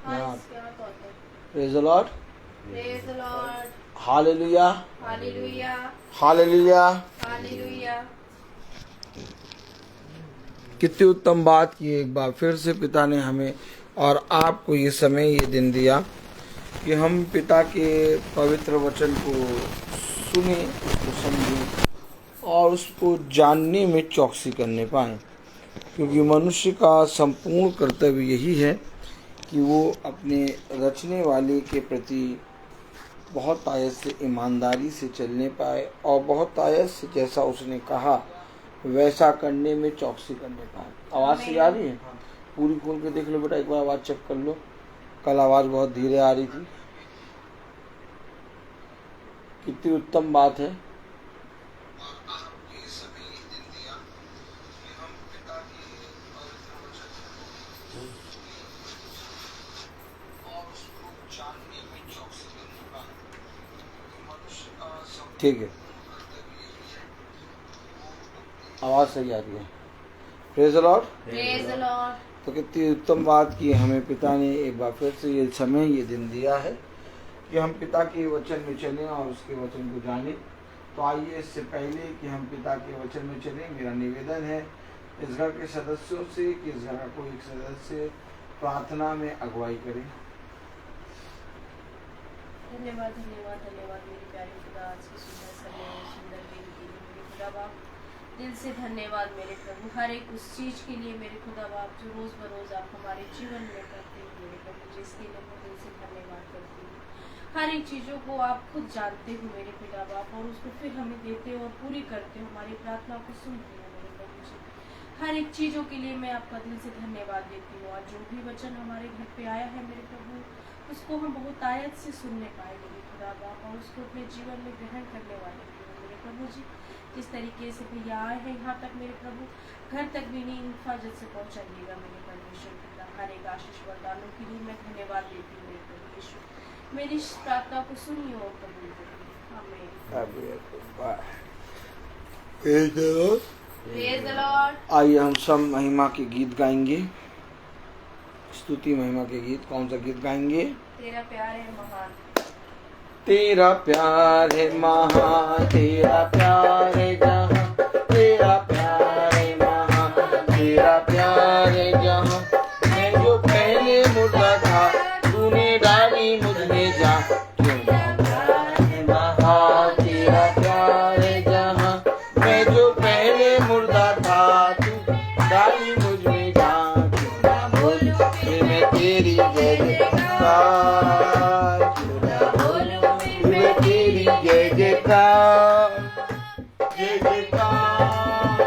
हाँ, praise the Lord, Praise the Lord. Hallelujah, Hallelujah. Hallelujah. Hallelujah. कितनी उत्तम बात की एक बार फिर से पिता ने हमें और आपको ये समय ये दिन दिया कि हम पिता के पवित्र वचन को सुने, उसको समझें और उसको जानने में चौकसी करने पाएं, क्योंकि मनुष्य का संपूर्ण कर्तव्य यही है कि वो अपने रचने वाले के प्रति बहुत आयत से ईमानदारी से चलने पाए और बहुत आयत से जैसा उसने कहा वैसा करने में चौकसी करने पाए। आवाज़ सही आ रही है? पूरी खोल के देख लो बेटा, एक बार आवाज़ चेक कर लो। कल आवाज़ बहुत धीरे आ रही थी। कितनी उत्तम बात है। ठीक है, आवाज़ सही आ रही है। Praise the Lord. Praise the Lord. तो कितनी उत्तम बात की हमें पिता ने एक बार फिर से ये समय ये दिन दिया है कि हम पिता के वचन में चलें और उसके वचन को जानें। तो आइए, इससे पहले कि हम पिता के वचन में चलें, मेरा निवेदन है इस घर के सदस्यों से कि इस घर का कोई एक सदस्य प्रार्थना में अगुवाई करे। धन्यवाद धन्यवाद धन्यवाद मेरी प्यारी खुदा, आज की सुंदर समय सुंदर दिन के लिए मेरे खुदा बाप दिल से धन्यवाद मेरे प्रभु, हर एक उस चीज़ के लिए मेरे खुदा बाप जो रोज़ बरोज़ आप हमारे जीवन में करते हो मेरे प्रभु, जिसके लिए मैं दिल से धन्यवाद करती हूँ। हर एक चीज़ों को आप खुद जानते हो मेरे पिता बाप और उसको फिर हमें देते हो और पूरी करते हो, हमारी प्रार्थना को सुनते हो मेरे प्रभु जी। हर एक चीज़ों के लिए मैं आपका दिल से धन्यवाद देती हूँ। आज जो भी वचन हमारे घर पे आया है मेरे प्रभु, उसको हम बहुत आयत से सुनने पाए मेरे खुदा बाप और उसको अपने जीवन में ग्रहण करने वाले हैं मेरे प्रभु जी। जिस तरीके से भैया आए हैं यहाँ तक मेरे प्रभु, घर तक भी नहीं हिफाजत से पहुँचाइएगा मेरे परमेश्वर पिता। हर एक आशीष वरदानों के लिए मैं धन्यवाद देती हूँ मेरे प्रभु यीशु। मेरी इस प्रार्थना को सुनिए और कबूल करिए। आमीन। Praise the Lord. आइए हम सब महिमा के गीत गाएंगे, स्तुति महिमा के गीत। कौन सा गीत गाएंगे? तेरा प्यार है महान। तेरा प्यार है महान, तेरा प्यार है जहां, तेरा प्यार है महान, तेरा प्यार है जहां। मैं जो पहले मुर्दा था तूने डाली मुझ में जा। तेरा प्यार है महान, तेरा प्यार है जहां। मैं जो पहले मुर्दा था तू डाली मुझ में जा। क्यों ना बोलूं फिर मैं तेरी जय जयकार, तेरी जय जयकार, जय जयकार,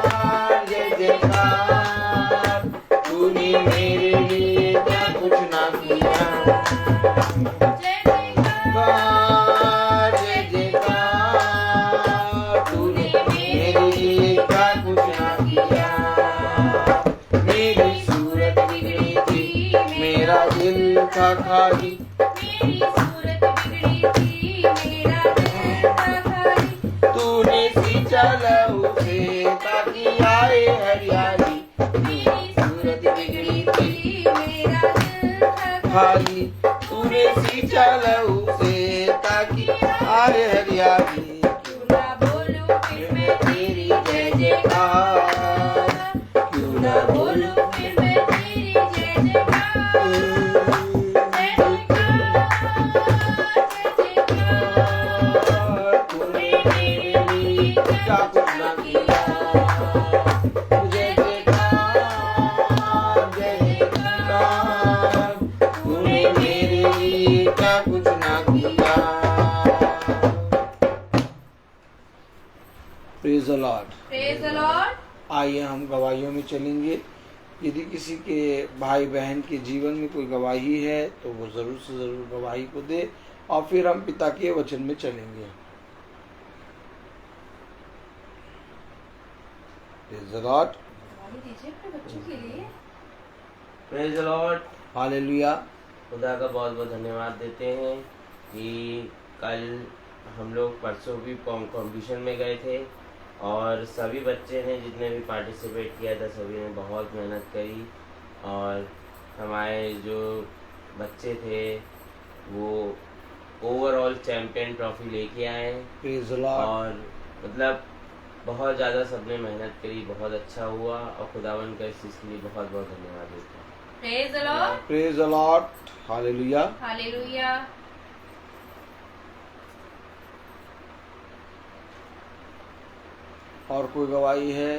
जय जयकार। तूने मेरे लिए क्या कुछ ना किया। जय जयकार, जय जयकार। तूने मेरे लिए क्या कुछ ना किया। मेरी सूरत बिगड़ी थी, मेरा दिल था खाली। मेरी सूरत बिगड़ी थी, मेरा दिल था खाली। तूने सींचा लहू से ताकि आए हरियाली। मेरी सूरत बिगड़ी थी, मेरा दिल था खाली। तूने सींचा लहू से ताकि आए हरियाली। क्यों ना बोलूं फिर मैं तेरी जय जयकार, क्यों ना बोलूं फिर मैं तेरी जय जयकार। Praise the Lord. Praise the Lord. आइए हम गवाहियों में चलेंगे। यदि किसी के भाई बहन के जीवन में कोई गवाही है तो वो ज़रूर से ज़रूर गवाही को दे और फिर हम पिता के वचन में चलेंगे। Praise the Lord. दीजिए अपने बच्चों के लिए। Praise the Lord. हालेलुया। खुदा का बहुत बहुत धन्यवाद देते हैं कि कल हम लोग परसों भी कॉम्पिटिशन में गए थे और सभी बच्चे ने जितने भी पार्टिसिपेट किया था सभी ने बहुत मेहनत करी और हमारे जो बच्चे थे वो ओवरऑल चैंपियन ट्रॉफी लेके आए हैं। Praise the Lord. और मतलब बहुत ज़्यादा सबने मेहनत करी, बहुत अच्छा हुआ और खुदावन का इस चीज़ के लिए बहुत बहुत धन्यवाद देता हूँ। Praise the Lord, praise the Lord, hallelujah. Hallelujah. और कोई गवाही है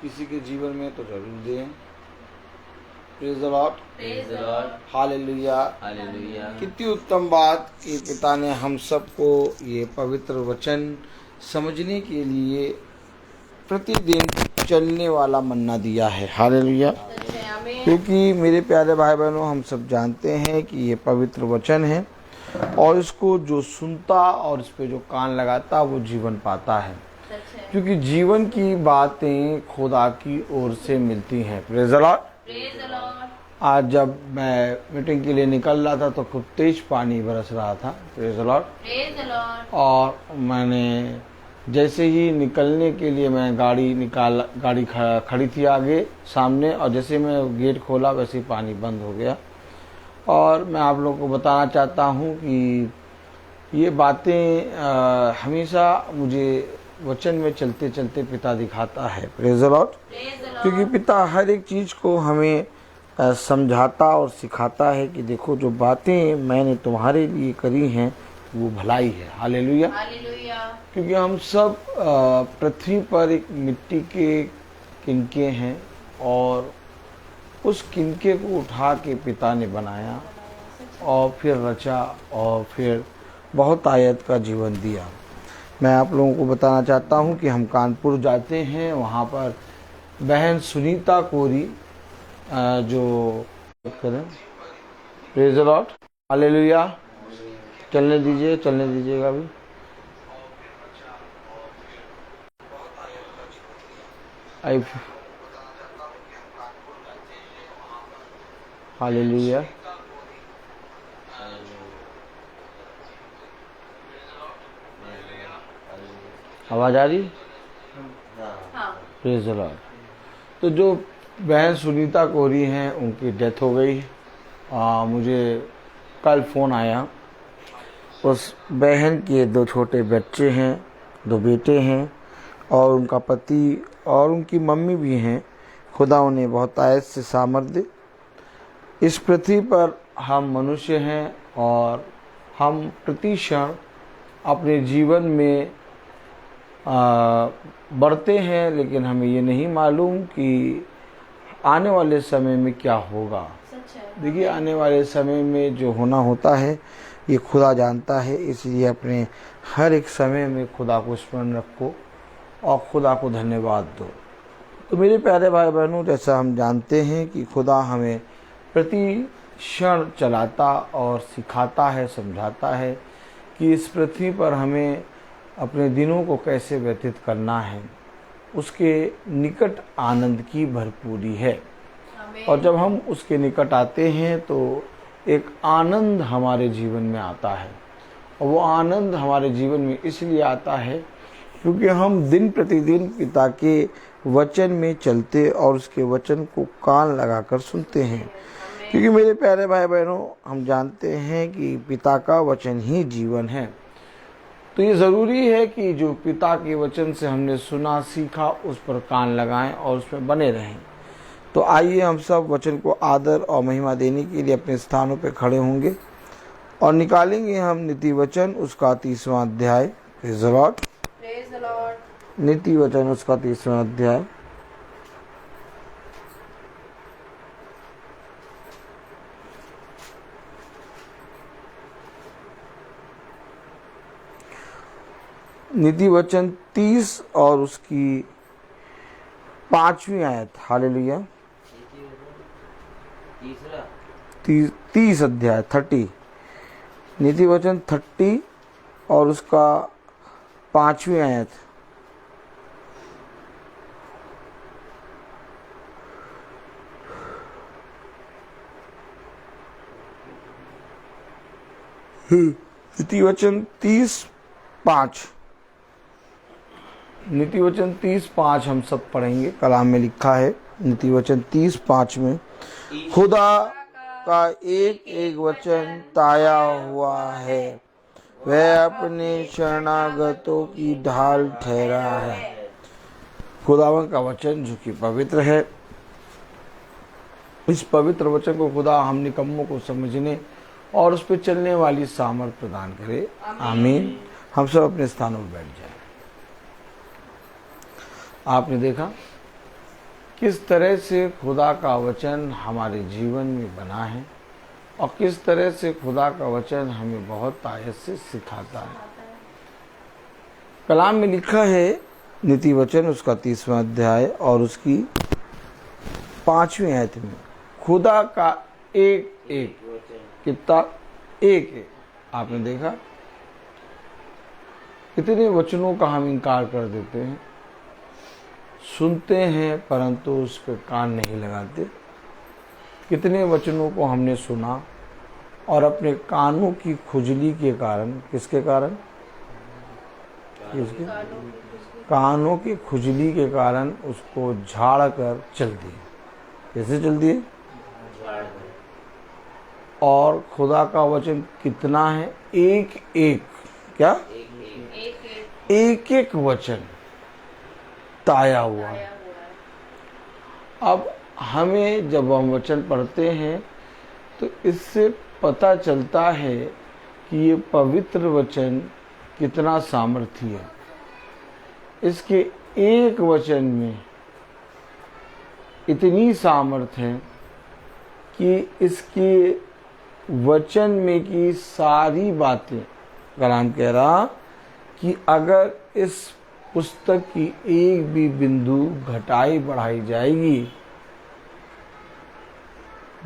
किसी के जीवन में तो जरूर दें। Praise the Lord, praise the Lord, hallelujah. Hallelujah. कितनी उत्तम बात कि पिता ने हम सबको ये पवित्र वचन समझने के लिए प्रतिदिन चलने वाला मन्ना दिया है। हालेलुया। क्योंकि मेरे प्यारे भाई बहनों, हम सब जानते हैं कि ये पवित्र वचन है और इसको जो सुनता और इस पे जो कान लगाता वो जीवन पाता है। क्योंकि जीवन की बातें खुदा की ओर से मिलती हैं। Praise the Lord. आज जब मैं मीटिंग के लिए निकल रहा था तो खूब तेज पानी बरस रहा था। Praise the Lord. और मैंने जैसे ही निकलने के लिए मैं गाड़ी खड़ी थी आगे सामने, और जैसे मैं गेट खोला वैसे ही पानी बंद हो गया। और मैं आप लोगों को बताना चाहता हूँ कि ये बातें हमेशा मुझे वचन में चलते चलते पिता दिखाता है। Praise the Lord. क्योंकि पिता हर एक चीज़ को हमें समझाता और सिखाता है कि देखो जो बातें मैंने तुम्हारे लिए करी हैं वो भलाई है। हालेलुया। क्योंकि हम सब पृथ्वी पर एक मिट्टी के किनके हैं और उस किनके को उठा के पिता ने बनाया और फिर रचा और फिर बहुत आयत का जीवन दिया। मैं आप लोगों को बताना चाहता हूं कि हम कानपुर जाते हैं, वहां पर बहन सुनीता कोरी जो करें। Praise the Lord, hallelujah. चलने दीजिएगा अभी। हालेलुया। आवाज आ रही? Praise the Lord. तो जो बहन सुनीता कोरी हैं उनकी डेथ हो गई। मुझे कल फ़ोन आया। उस बहन के 2 छोटे बच्चे हैं, 2 बेटे हैं और उनका पति और उनकी मम्मी भी हैं। खुदा उन्हें बहुत आयत से सामर्थ्य। इस पृथ्वी पर हम मनुष्य हैं और हम प्रति क्षण अपने जीवन में बढ़ते हैं, लेकिन हमें ये नहीं मालूम कि आने वाले समय में क्या होगा। देखिए, आने वाले समय में जो होना होता है ये खुदा जानता है। इसलिए अपने हर एक समय में खुदा को स्मरण रखो और खुदा को धन्यवाद दो। तो मेरे प्यारे भाई बहनों, जैसा हम जानते हैं कि खुदा हमें प्रति क्षण चलाता और सिखाता है, समझाता है कि इस पृथ्वी पर हमें अपने दिनों को कैसे व्यतीत करना है। उसके निकट आनंद की भरपूरी है और जब हम उसके निकट आते हैं तो एक आनंद हमारे जीवन में आता है। और वो आनंद हमारे जीवन में इसलिए आता है क्योंकि हम दिन प्रतिदिन पिता के वचन में चलते और उसके वचन को कान लगाकर सुनते हैं। क्योंकि मेरे प्यारे भाई बहनों, हम जानते हैं कि पिता का वचन ही जीवन है। तो ये ज़रूरी है कि जो पिता के वचन से हमने सुना सीखा उस पर कान लगाएं और उस पर बने रहें। तो आइए हम सब वचन को आदर और महिमा देने के लिए अपने स्थानों पर खड़े होंगे और निकालेंगे हम नीति वचन उसका 30वां अध्याय। Praise the Lord. नीति वचन उसका 30वां अध्याय। नीति वचन 30 और उसकी 5वीं आयत। हालेलुया। 30 अध्याय 30। नीति वचन 30 और उसका 5वीं आयत। नीति वचन 30:5। नीति वचन 30:5 हम सब पढ़ेंगे। कलाम में लिखा है नीति वचन 30:5 में, खुदा का एक एक वचन ताया हुआ है। वह अपने शरणागतों की ढाल ठहरा है। खुदावन का वचन जो कि पवित्र है, इस पवित्र वचन को खुदा हम निकम्मों को समझने और उस पर चलने वाली सामर्थ प्रदान करे। आमीन। हम सब अपने स्थानों पर बैठ जाएं। आपने देखा किस तरह से खुदा का वचन हमारे जीवन में बना है और किस तरह से खुदा का वचन हमें बहुत आयत से सिखाता है। कलाम में लिखा है नीति वचन उसका 30वां अध्याय और उसकी 5वीं आयत में खुदा का एक एक कितना एक एक। आपने देखा कितने वचनों का हम इनकार कर देते हैं, सुनते हैं परंतु उस पर कान नहीं लगाते। कितने वचनों को हमने सुना और अपने कानों की खुजली के कारण, किसके कारण, किसके कानों की खुजली के कारण उसको झाड़ कर चल दिए। कैसे चल दिए? और खुदा का वचन कितना है? एक एक, क्या एक एक वचन ताया हुआ है। अब हमें जब हम वचन पढ़ते हैं तो इससे पता चलता है कि ये पवित्र वचन कितना सामर्थ्य है। इसके एक वचन में इतनी सामर्थ्य है कि इसके वचन में की सारी बातें, कलाम कह रहा कि अगर इस पुस्तक की एक भी बिंदु घटाई बढ़ाई जाएगी,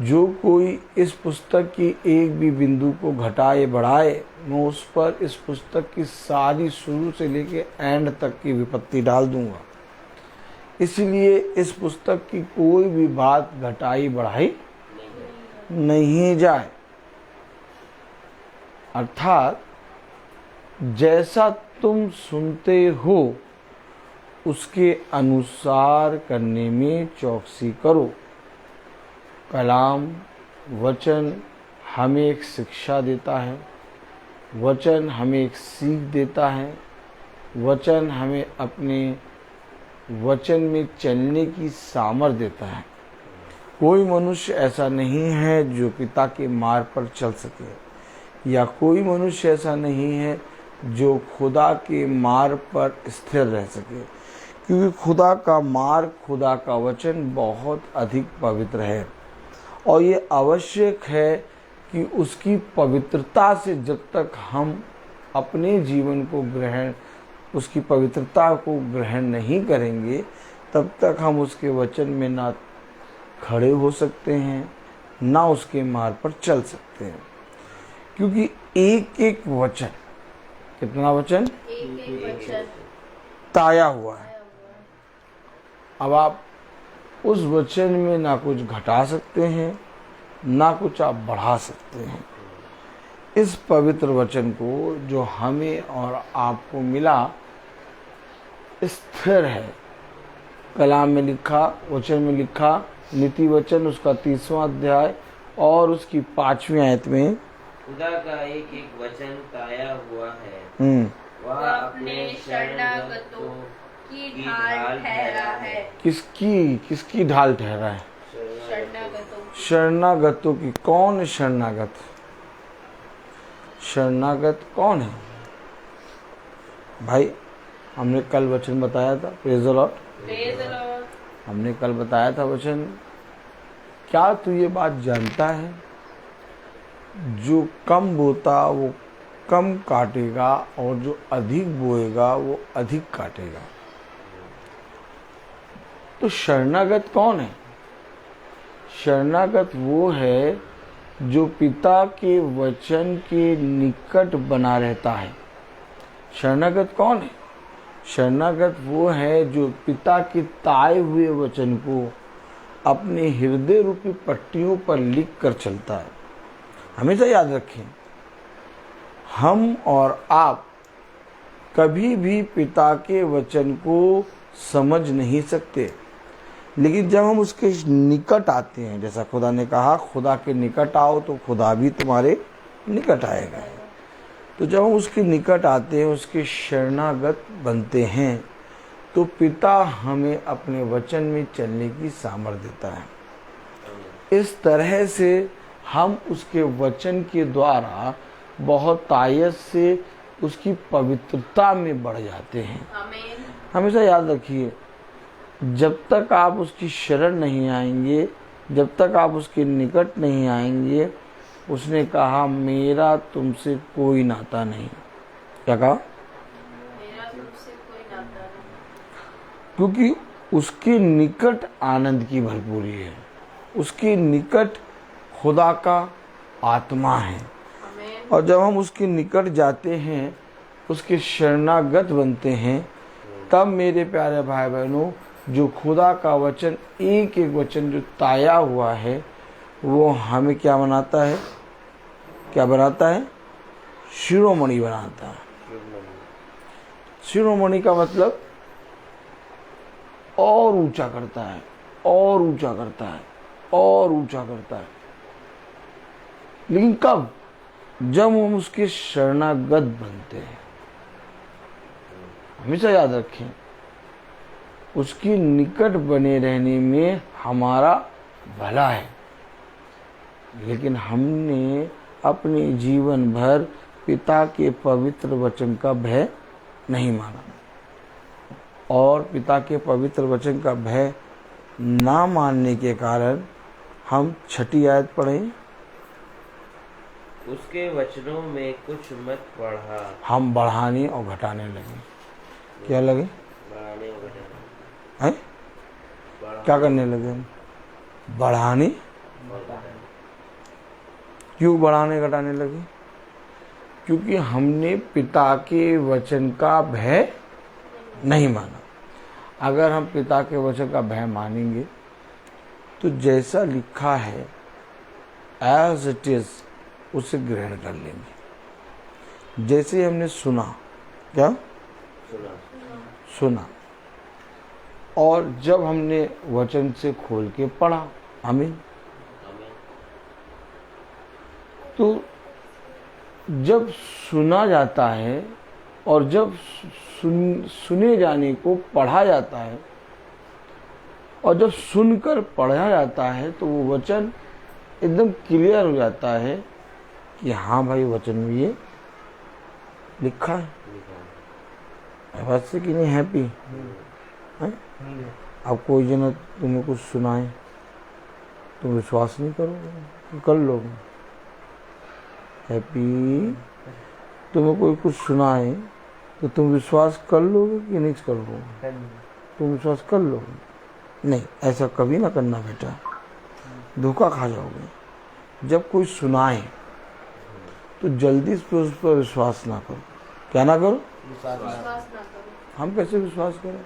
जो कोई इस पुस्तक की एक भी बिंदु को घटाए बढ़ाए, मैं उस पर इस पुस्तक की सारी शुरू से लेके एंड तक की विपत्ति डाल दूंगा। इसलिए इस पुस्तक की कोई भी बात घटाई बढ़ाई नहीं जाए। अर्थात जैसा तुम सुनते हो उसके अनुसार करने में चौकसी करो। कलाम वचन हमें एक शिक्षा देता है, वचन हमें एक सीख देता है, वचन हमें अपने वचन में चलने की सामर्थ्य देता है। कोई मनुष्य ऐसा नहीं है जो पिता के मार्ग पर चल सके, या कोई मनुष्य ऐसा नहीं है जो खुदा के मार्ग पर स्थिर रह सके, क्योंकि खुदा का मार्ग, खुदा का वचन बहुत अधिक पवित्र है और ये आवश्यक है कि उसकी पवित्रता से जब तक हम अपने जीवन को ग्रहण, उसकी पवित्रता को ग्रहण नहीं करेंगे, तब तक हम उसके वचन में ना खड़े हो सकते हैं, ना उसके मार्ग पर चल सकते हैं। क्योंकि एक एक वचन, कितना वचन? एक एक वचन ताया हुआ है। अब आप उस वचन में ना कुछ घटा सकते हैं, ना कुछ आप बढ़ा सकते हैं। इस पवित्र वचन को जो हमें और आपको मिला स्थिर है। कलाम में लिखा, वचन में लिखा, नीति वचन उसका 30वां अध्याय और उसकी 5वीं आयत में खुदा का एक एक वचन ताया हुआ है। वह अपने शरणागतों की ढाल ठहरा है। किसकी ढाल ठहरा है? शरणागतों की। कौन है शरणागत? शरणागत कौन है भाई? हमने कल वचन बताया था, प्रेज़ द लॉर्ड। हमने कल बताया था वचन। क्या तू ये बात जानता है, जो कम बोता वो कम काटेगा और जो अधिक बोएगा वो अधिक काटेगा। तो शरणागत कौन है? शरणागत वो है जो पिता के वचन के निकट बना रहता है। शरणागत कौन है? शरणागत वो है जो पिता के ताए हुए वचन को अपने हृदय रूपी पट्टियों पर लिख कर चलता है। हमेशा याद रखें, हम और आप कभी भी पिता के वचन को समझ नहीं सकते लेकिन जब हम उसके निकट आते हैं, जैसा खुदा ने कहा खुदा के निकट आओ तो खुदा भी तुम्हारे निकट आएगा, तो जब हम उसके निकट आते हैं, उसके शरणागत बनते हैं, तो पिता हमें अपने वचन में चलने की सामर्थ देता है। इस तरह से हम उसके वचन के द्वारा बहुत आयत से उसकी पवित्रता में बढ़ जाते हैं। आमीन। हमेशा याद रखिए, जब तक आप उसकी शरण नहीं आएंगे, जब तक आप उसके निकट नहीं आएंगे, उसने कहा मेरा तुमसे कोई नाता नहीं। क्या कहा? मेरा तुमसे कोई नाता नहीं। क्योंकि उसके निकट आनंद की भरपूरी है, उसके निकट खुदा का आत्मा है। आमीन। और जब हम उसके निकट जाते हैं, उसके शरणागत बनते हैं, तब मेरे प्यारे भाई बहनों, जो खुदा का वचन एक एक वचन जो ताया हुआ है, वो हमें क्या बनाता है? क्या बनाता है? शिरोमणि बनाता है। शिरोमणि का मतलब और ऊंचा करता है, और ऊंचा करता है, और ऊंचा करता है। लेकिन कब? जब हम उसके शरणागत बनते हैं। हमेशा याद रखें, उसके निकट बने रहने में हमारा भला है, लेकिन हमने अपने जीवन भर पिता के पवित्र वचन का भय नहीं माना, और पिता के पवित्र वचन का भय ना मानने के कारण हम 6 आयत पढ़ें, उसके वचनों में कुछ मत पढ़ा। हम बढ़ाने और घटाने लगे। क्या लगे? बढ़ाने और घटाने। हैं? क्या करने लगे हम? बढ़ाने। क्यों बढ़ाने घटाने लगे? क्योंकि हमने पिता के वचन का भय नहीं माना। अगर हम पिता के वचन का भय मानेंगे, तो जैसा लिखा है एज इट इज उसे ग्रहण कर लेंगे। जैसे हमने सुना, क्या सुना, और जब हमने वचन से खोल के पढ़ा, आमीन, तो जब सुना जाता है और जब सुने जाने को पढ़ा जाता है, और जब सुनकर पढ़ा जाता है, तो वो वचन एकदम क्लियर हो जाता है कि हाँ भाई, वचन में ये लिखा है। बात से कि नहीं हैप्पी है? अब कोई जना तुम्हें कुछ सुनाए, तुम विश्वास नहीं करोगे? कर लोगे? हैप्पी, तुम्हें कोई कुछ सुनाए तो तुम विश्वास कर लोगे कि नहीं कर लोगे? तुम विश्वास कर लोगे? नहीं, ऐसा कभी ना करना बेटा, धोखा खा जाओगे। जब कोई सुनाए तो जल्दी से उस पर विश्वास ना करो। क्या ना करो? विश्वास ना करो। हम कैसे विश्वास करें?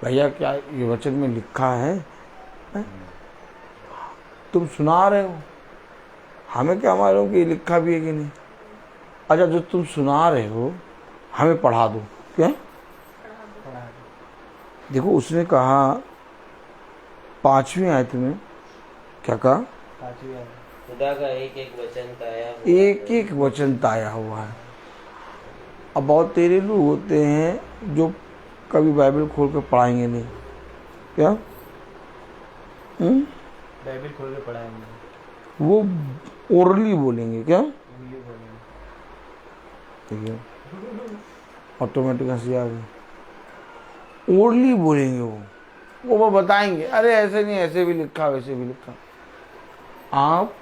भैया क्या ये वचन में लिखा है? तुम सुना रहे हो, हमें क्या मालूम कि ये लिखा भी है कि नहीं? अच्छा, जो तुम सुना रहे हो हमें पढ़ा दो। क्या? देखो, उसने कहा 5वीं आयत में, क्या कहा? खुदा का एक एक वचन ताया हुआ है। एक एक वचन ताया हुआ है। अब बहुत तेरे लोग होते हैं जो कभी बाइबल खोल कर पढ़ाएंगे नहीं। क्या? बाइबल खोल के पढ़ाएंगे, वो ओरली बोलेंगे। क्या? ठीक है, ऑटोमेटिक हंसी आ गई। ओरली बोलेंगे वो बताएंगे, अरे ऐसे नहीं, ऐसे भी लिखा, वैसे भी लिखा। आप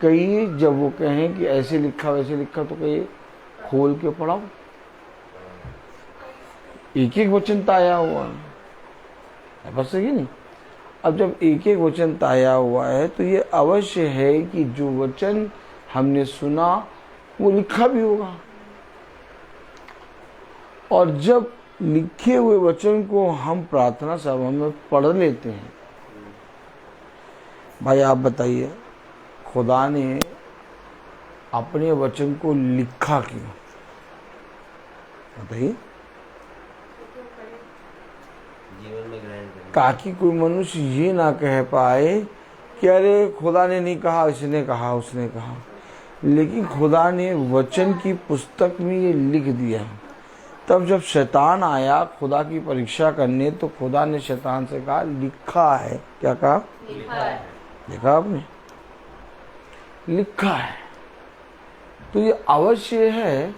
कहिए, जब वो कहें कि ऐसे लिखा वैसे लिखा, तो कहिए खोल के पढ़ाओ, एक एक वचन ताया हुआ है। बस सही नहीं? अब जब एक एक वचन ताया हुआ है, तो ये अवश्य है कि जो वचन हमने सुना वो लिखा भी होगा। और जब लिखे हुए वचन को हम प्रार्थना सभा में पढ़ लेते हैं, भाई आप बताइए, खुदा ने अपने वचन को लिखा क्यों? बताइए। जीवन में ग्रहण करने ताकि कोई मनुष्य ये ना कह पाए कि अरे खुदा ने नहीं कहा, इसने कहा, उसने कहा। लेकिन खुदा ने वचन की पुस्तक में ये लिख दिया। तब जब शैतान आया खुदा की परीक्षा करने, तो खुदा ने शैतान से कहा लिखा है। क्या कहा? लिखा है। देखा आपने, लिखा है। तो ये अवश्य है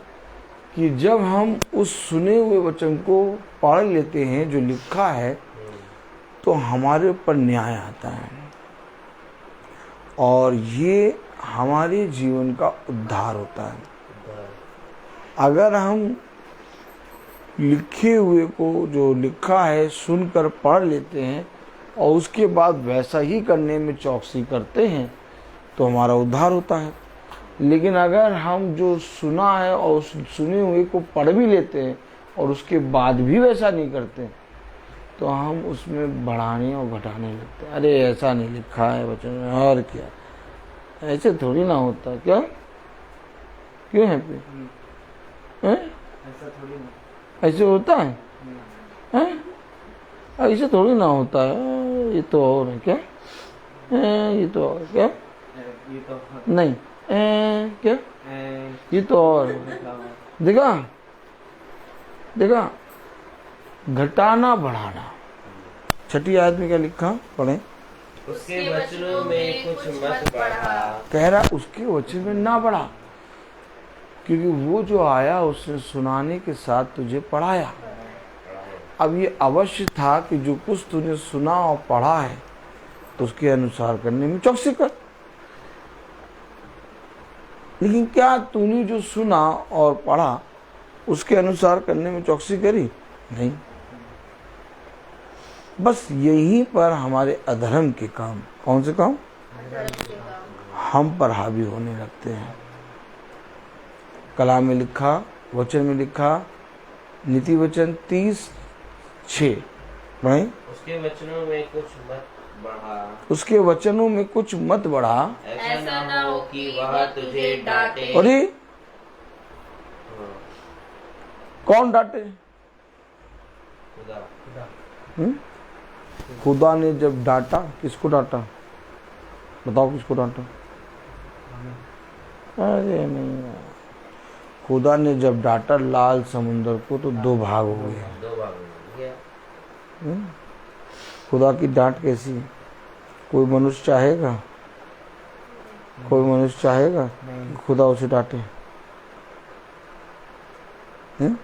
कि जब हम उस सुने हुए वचन को पढ़ लेते हैं जो लिखा है, तो हमारे ऊपर न्याय आता है और ये हमारे जीवन का उद्धार होता है। अगर हम लिखे हुए को, जो लिखा है, सुनकर पढ़ लेते हैं और उसके बाद वैसा ही करने में चौकसी करते हैं, तो हमारा उद्धार होता है। लेकिन अगर हम जो सुना है और उस सुने हुए को पढ़ भी लेते हैं और उसके बाद भी वैसा नहीं करते, तो हम उसमें बढ़ाने और घटाने लगते हैं। अरे ऐसा नहीं लिखा है वचन में, और क्या, ऐसे थोड़ी ना होता। क्या क्यों है पे? ऐसा थोड़ी नहीं। ऐसे होता है? ऐसे थोड़ी ना होता है। ये तो और है। क्या ये तो और, क्या ये तो नहीं, क्या ये तो और देखा, देखा, घटाना बढ़ाना। छठी आयत में क्या लिखा, पढ़े? उसके वचनों में कुछ मत बढ़ा। कह रहा उसके वचन में ना बढ़ा, क्योंकि वो जो आया उसने सुनाने के साथ तुझे पढ़ाया। अब ये अवश्य था कि जो कुछ तूने सुना और पढ़ा है तो उसके अनुसार करने में चौकसी कर। लेकिन क्या तूने जो सुना और पढ़ा उसके अनुसार करने में चौकसी करी? नहीं। बस यहीं पर हमारे अधर्म के काम, कौन से काम, हम पर हावी होने लगते हैं। कलाम में लिखा, वचन में लिखा, नीति वचन 30:6 पढ़ें। उसके वचनों में कुछ मत बढ़ा। उसके वचनों में कुछ मत बढ़ा, ऐसा ना हो कि वह तुझे डांटे। अरे कौन डांटे? खुदा। खुदा ने जब डांटा, किसको डांटा? बताओ किसको डांटा? अरे नहीं, खुदा ने जब डांटा लाल समुद्र को तो 2 भाग हो गए। 2 भाग हो गया। खुदा की डांट कैसी है? कोई मनुष्य चाहेगा? कोई मनुष्य चाहेगा नहीं। खुदा उसे डांटे? नहीं।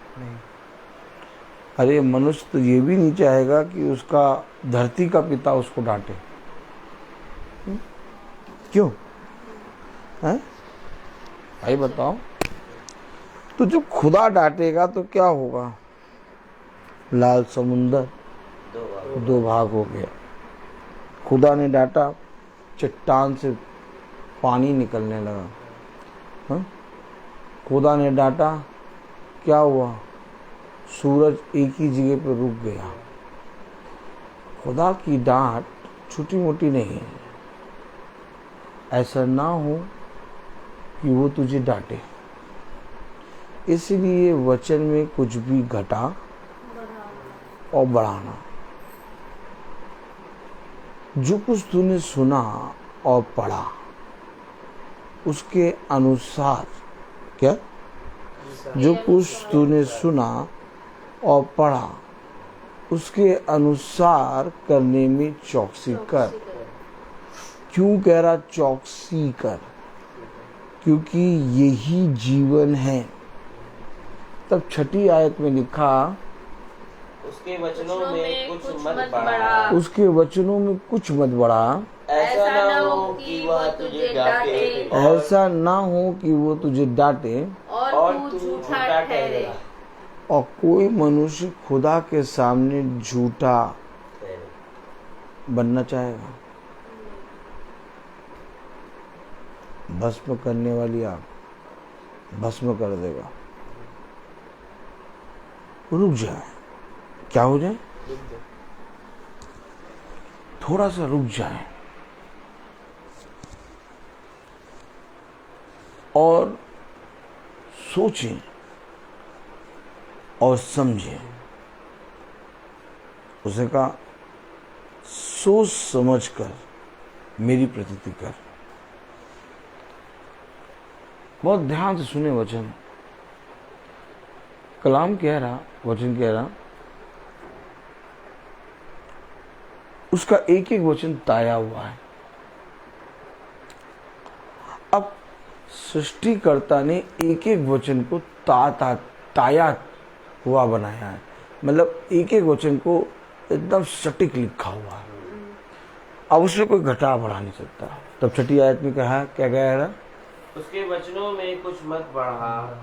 अरे मनुष्य तो ये भी नहीं चाहेगा कि उसका धरती का पिता उसको डांटे। क्यों है भाई, बताओ? तो जब खुदा डांटेगा तो क्या होगा? लाल समुंदर 2 भाग हो गया। खुदा ने डांटा, चट्टान से पानी निकलने लगा। हाँ? खुदा ने डांटा, क्या हुआ? सूरज एक ही जगह पर रुक गया। खुदा की डांट छोटी मोटी नहीं है। ऐसा ना हो कि वो तुझे डांटे, इसलिए वचन में कुछ भी घटा और बढ़ाना। जो कुछ तूने सुना और पढ़ा उसके अनुसार, क्या, जो कुछ तूने सुना और पढ़ा उसके अनुसार करने में चौकसी कर। क्यों कह रहा चौकसी कर? क्योंकि यही जीवन है। तब छठी आयत में लिखा, उसके वचनों में कुछ मत बढ़ा। उसके वचनों में कुछ मत बढ़ा। ऐसा ना हो कि वह तुझे डांटे। ऐसा ना हो कि वो तुझे डांटे और तू झूठा ठहरे। और कोई मनुष्य खुदा के सामने झूठा बनना चाहेगा? भस्म करने वाली आग भस्म कर देगा। रुक जाए, क्या हो जाए? थोड़ा सा रुक जाए और सोचें और समझें। उसे कहा सोच समझ कर मेरी प्रतीति कर। बहुत ध्यान से सुने वचन। कलाम कह रहा, वचन कह रहा, उसका एक एक वचन ताया हुआ है। अब सृष्टिकर्ता ने एक एक वचन को ताया हुआ बनाया है, मतलब एक एक वचन को एकदम सटीक लिखा हुआ है। अब उसमें कोई घटा बढ़ा नहीं सकता। तब छठी आयत में कहा, क्या कह रहा, उसके वचनों में कुछ मत बढ़ा,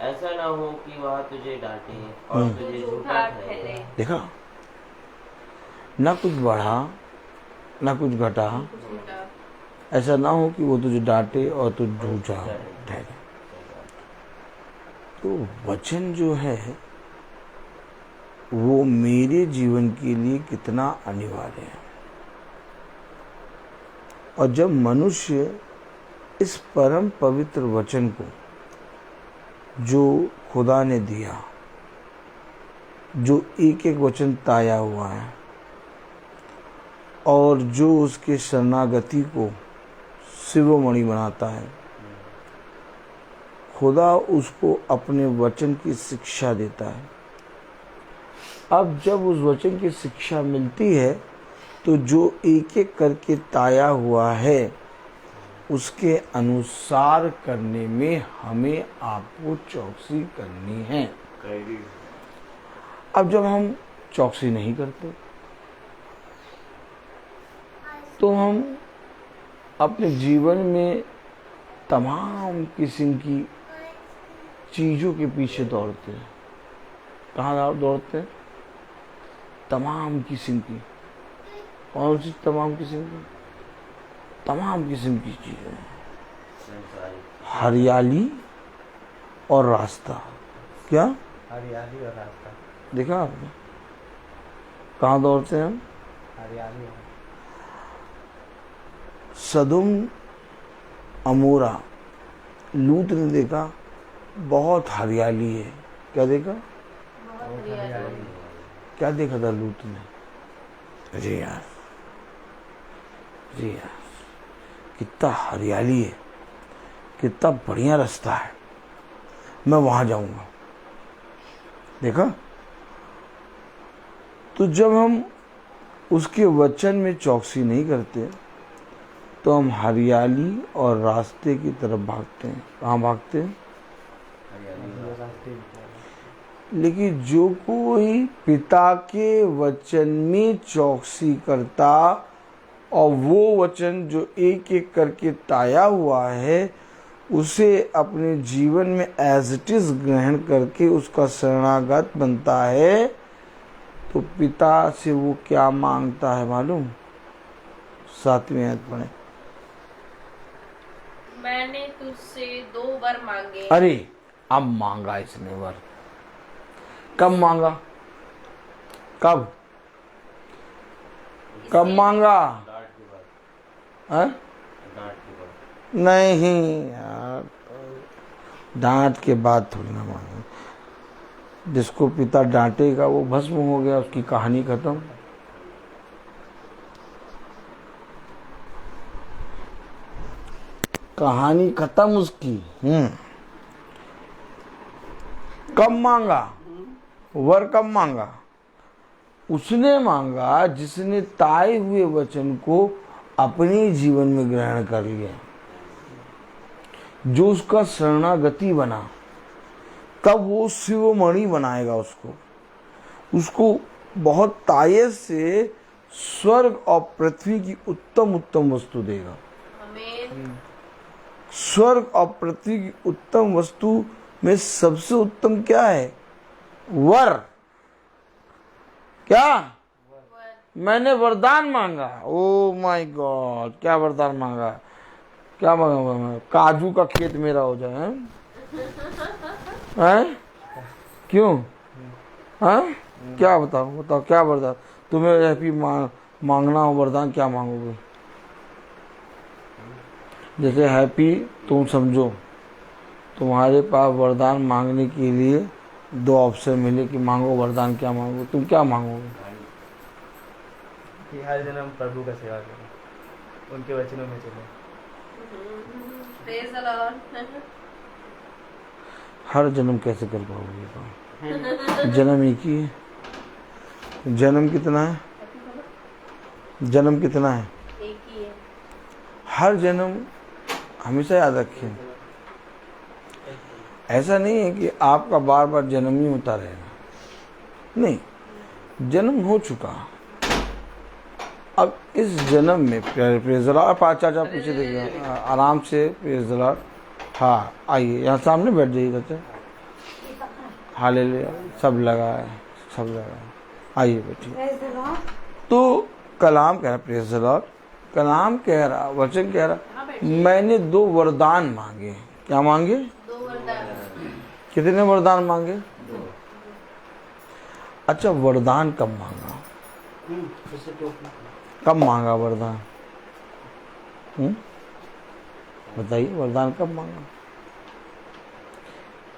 ऐसा ना हो कि वह तुझे डांटे और तुझे झूठा ठहरे। देखा, ना कुछ बढ़ा ना कुछ घटा, ऐसा ना हो कि वो तुझे डांटे और तुझ झूठा ठहरे। तो वचन जो है वो मेरे जीवन के लिए कितना अनिवार्य है। और जब मनुष्य इस परम पवित्र वचन को जो खुदा ने दिया, जो एक एक वचन ताया हुआ है और जो उसके शरणागति को शिरोमणि बनाता है, खुदा उसको अपने वचन की शिक्षा देता है। अब जब उस वचन की शिक्षा मिलती है तो जो एक एक करके ताया हुआ है उसके अनुसार करने में हमें आपको चौकसी करनी है। अब जब हम चौकसी नहीं करते तो हम अपने जीवन में तमाम किस्म की चीज़ों के पीछे दौड़ते हैं। कहाँ दौड़ते हैं? तमाम किस्म की। कौन सी तमाम किस्म की? तमाम किस्म की चीज़ें। हरियाली और रास्ता। क्या? हरियाली और रास्ता। देखा आपने? कहाँ दौड़ते हैं हम? हरियाली। सदुम अमोरा, लूत ने देखा बहुत हरियाली है। क्या देखा? बहुत हरियाली। क्या देखा था लूत ने? अरे यार, अरे यार, कितना हरियाली है, कितना बढ़िया रास्ता है, मैं वहां जाऊंगा। देखा? तो जब हम उसके वचन में चौकसी नहीं करते तो हम हरियाली और रास्ते की तरफ भागते हैं। कहाँ भागते हैं? लेकिन जो कोई पिता के वचन में चौकसी करता और वो वचन जो एक एक करके ताया हुआ है उसे अपने जीवन में एज इट इज ग्रहण करके उसका शरणागत बनता है, तो पिता से वो क्या मांगता है मालूम? 7वीं आयत पढ़े। मैंने तुझसे 2 वर मांगे। अरे अब मांगा इसने वर। कब मांगा? कब मांगा? नहीं यार, डांट के बाद थोड़ी ना मांगे। जिसको पिता डांटेगा वो भस्म हो गया, उसकी कहानी खत्म। कहानी खत्म उसकी। कब मांगा वर? कब मांगा? उसने मांगा जिसने ताए हुए वचन को अपने जीवन में ग्रहण कर लिया, जो उसका शरणागति बना। तब वो शिरोमणि बनाएगा उसको बहुत ताये से स्वर्ग और पृथ्वी की उत्तम उत्तम वस्तु देगा। आमीन। स्वर्ग और पृथ्वी की उत्तम वस्तु में सबसे उत्तम क्या है? वर। क्या? मैंने वरदान मांगा। ओ माय गॉड, क्या वरदान मांगा? क्या मांगा मैं? काजू का खेत मेरा हो जाए। हैं? क्यों? हैं? क्या बताओ क्या वरदान? तुम्हें हैप्पी मांगना हो वरदान, क्या मांगोगे? जैसे हैप्पी तुम समझो, तुम्हारे पास वरदान मांगने के लिए 2 ऑप्शन मिले कि मांगो वरदान, क्या मांगो? तुम क्या मांगोगे? कि हर दिन हम प्रभु का सेवा करें, उनके वचनों में चलें। Praise the Lord. हर जन्म कैसे कर पाओगे? जन्म एक ही है। जन्म कितना है? जन्म कितना है? एक ही है। हर जन्म हमेशा याद रखिए, ऐसा नहीं है कि आपका बार बार जन्म ही होता रहेगा, नहीं, जन्म हो चुका। अब इस जन्म में प्रेजला पाँच चाचा पीछे देखिए आराम से, प्रेजला। हाँ आइए यहाँ सामने बैठ जाइए चाचा। हालेलुया, सब लगा है, सब लगा है, आइए बैठिए। तो कलाम कह रहा, प्रेज द लॉर्ड, कलाम कह रहा, वचन कह रहा, मैंने 2 वरदान मांगे। क्या मांगे? 2 वरदान। कितने वरदान मांगे? अच्छा, वरदान कब मांगा? कब मांगा वरदान? बताइए, वरदान कब मांगा?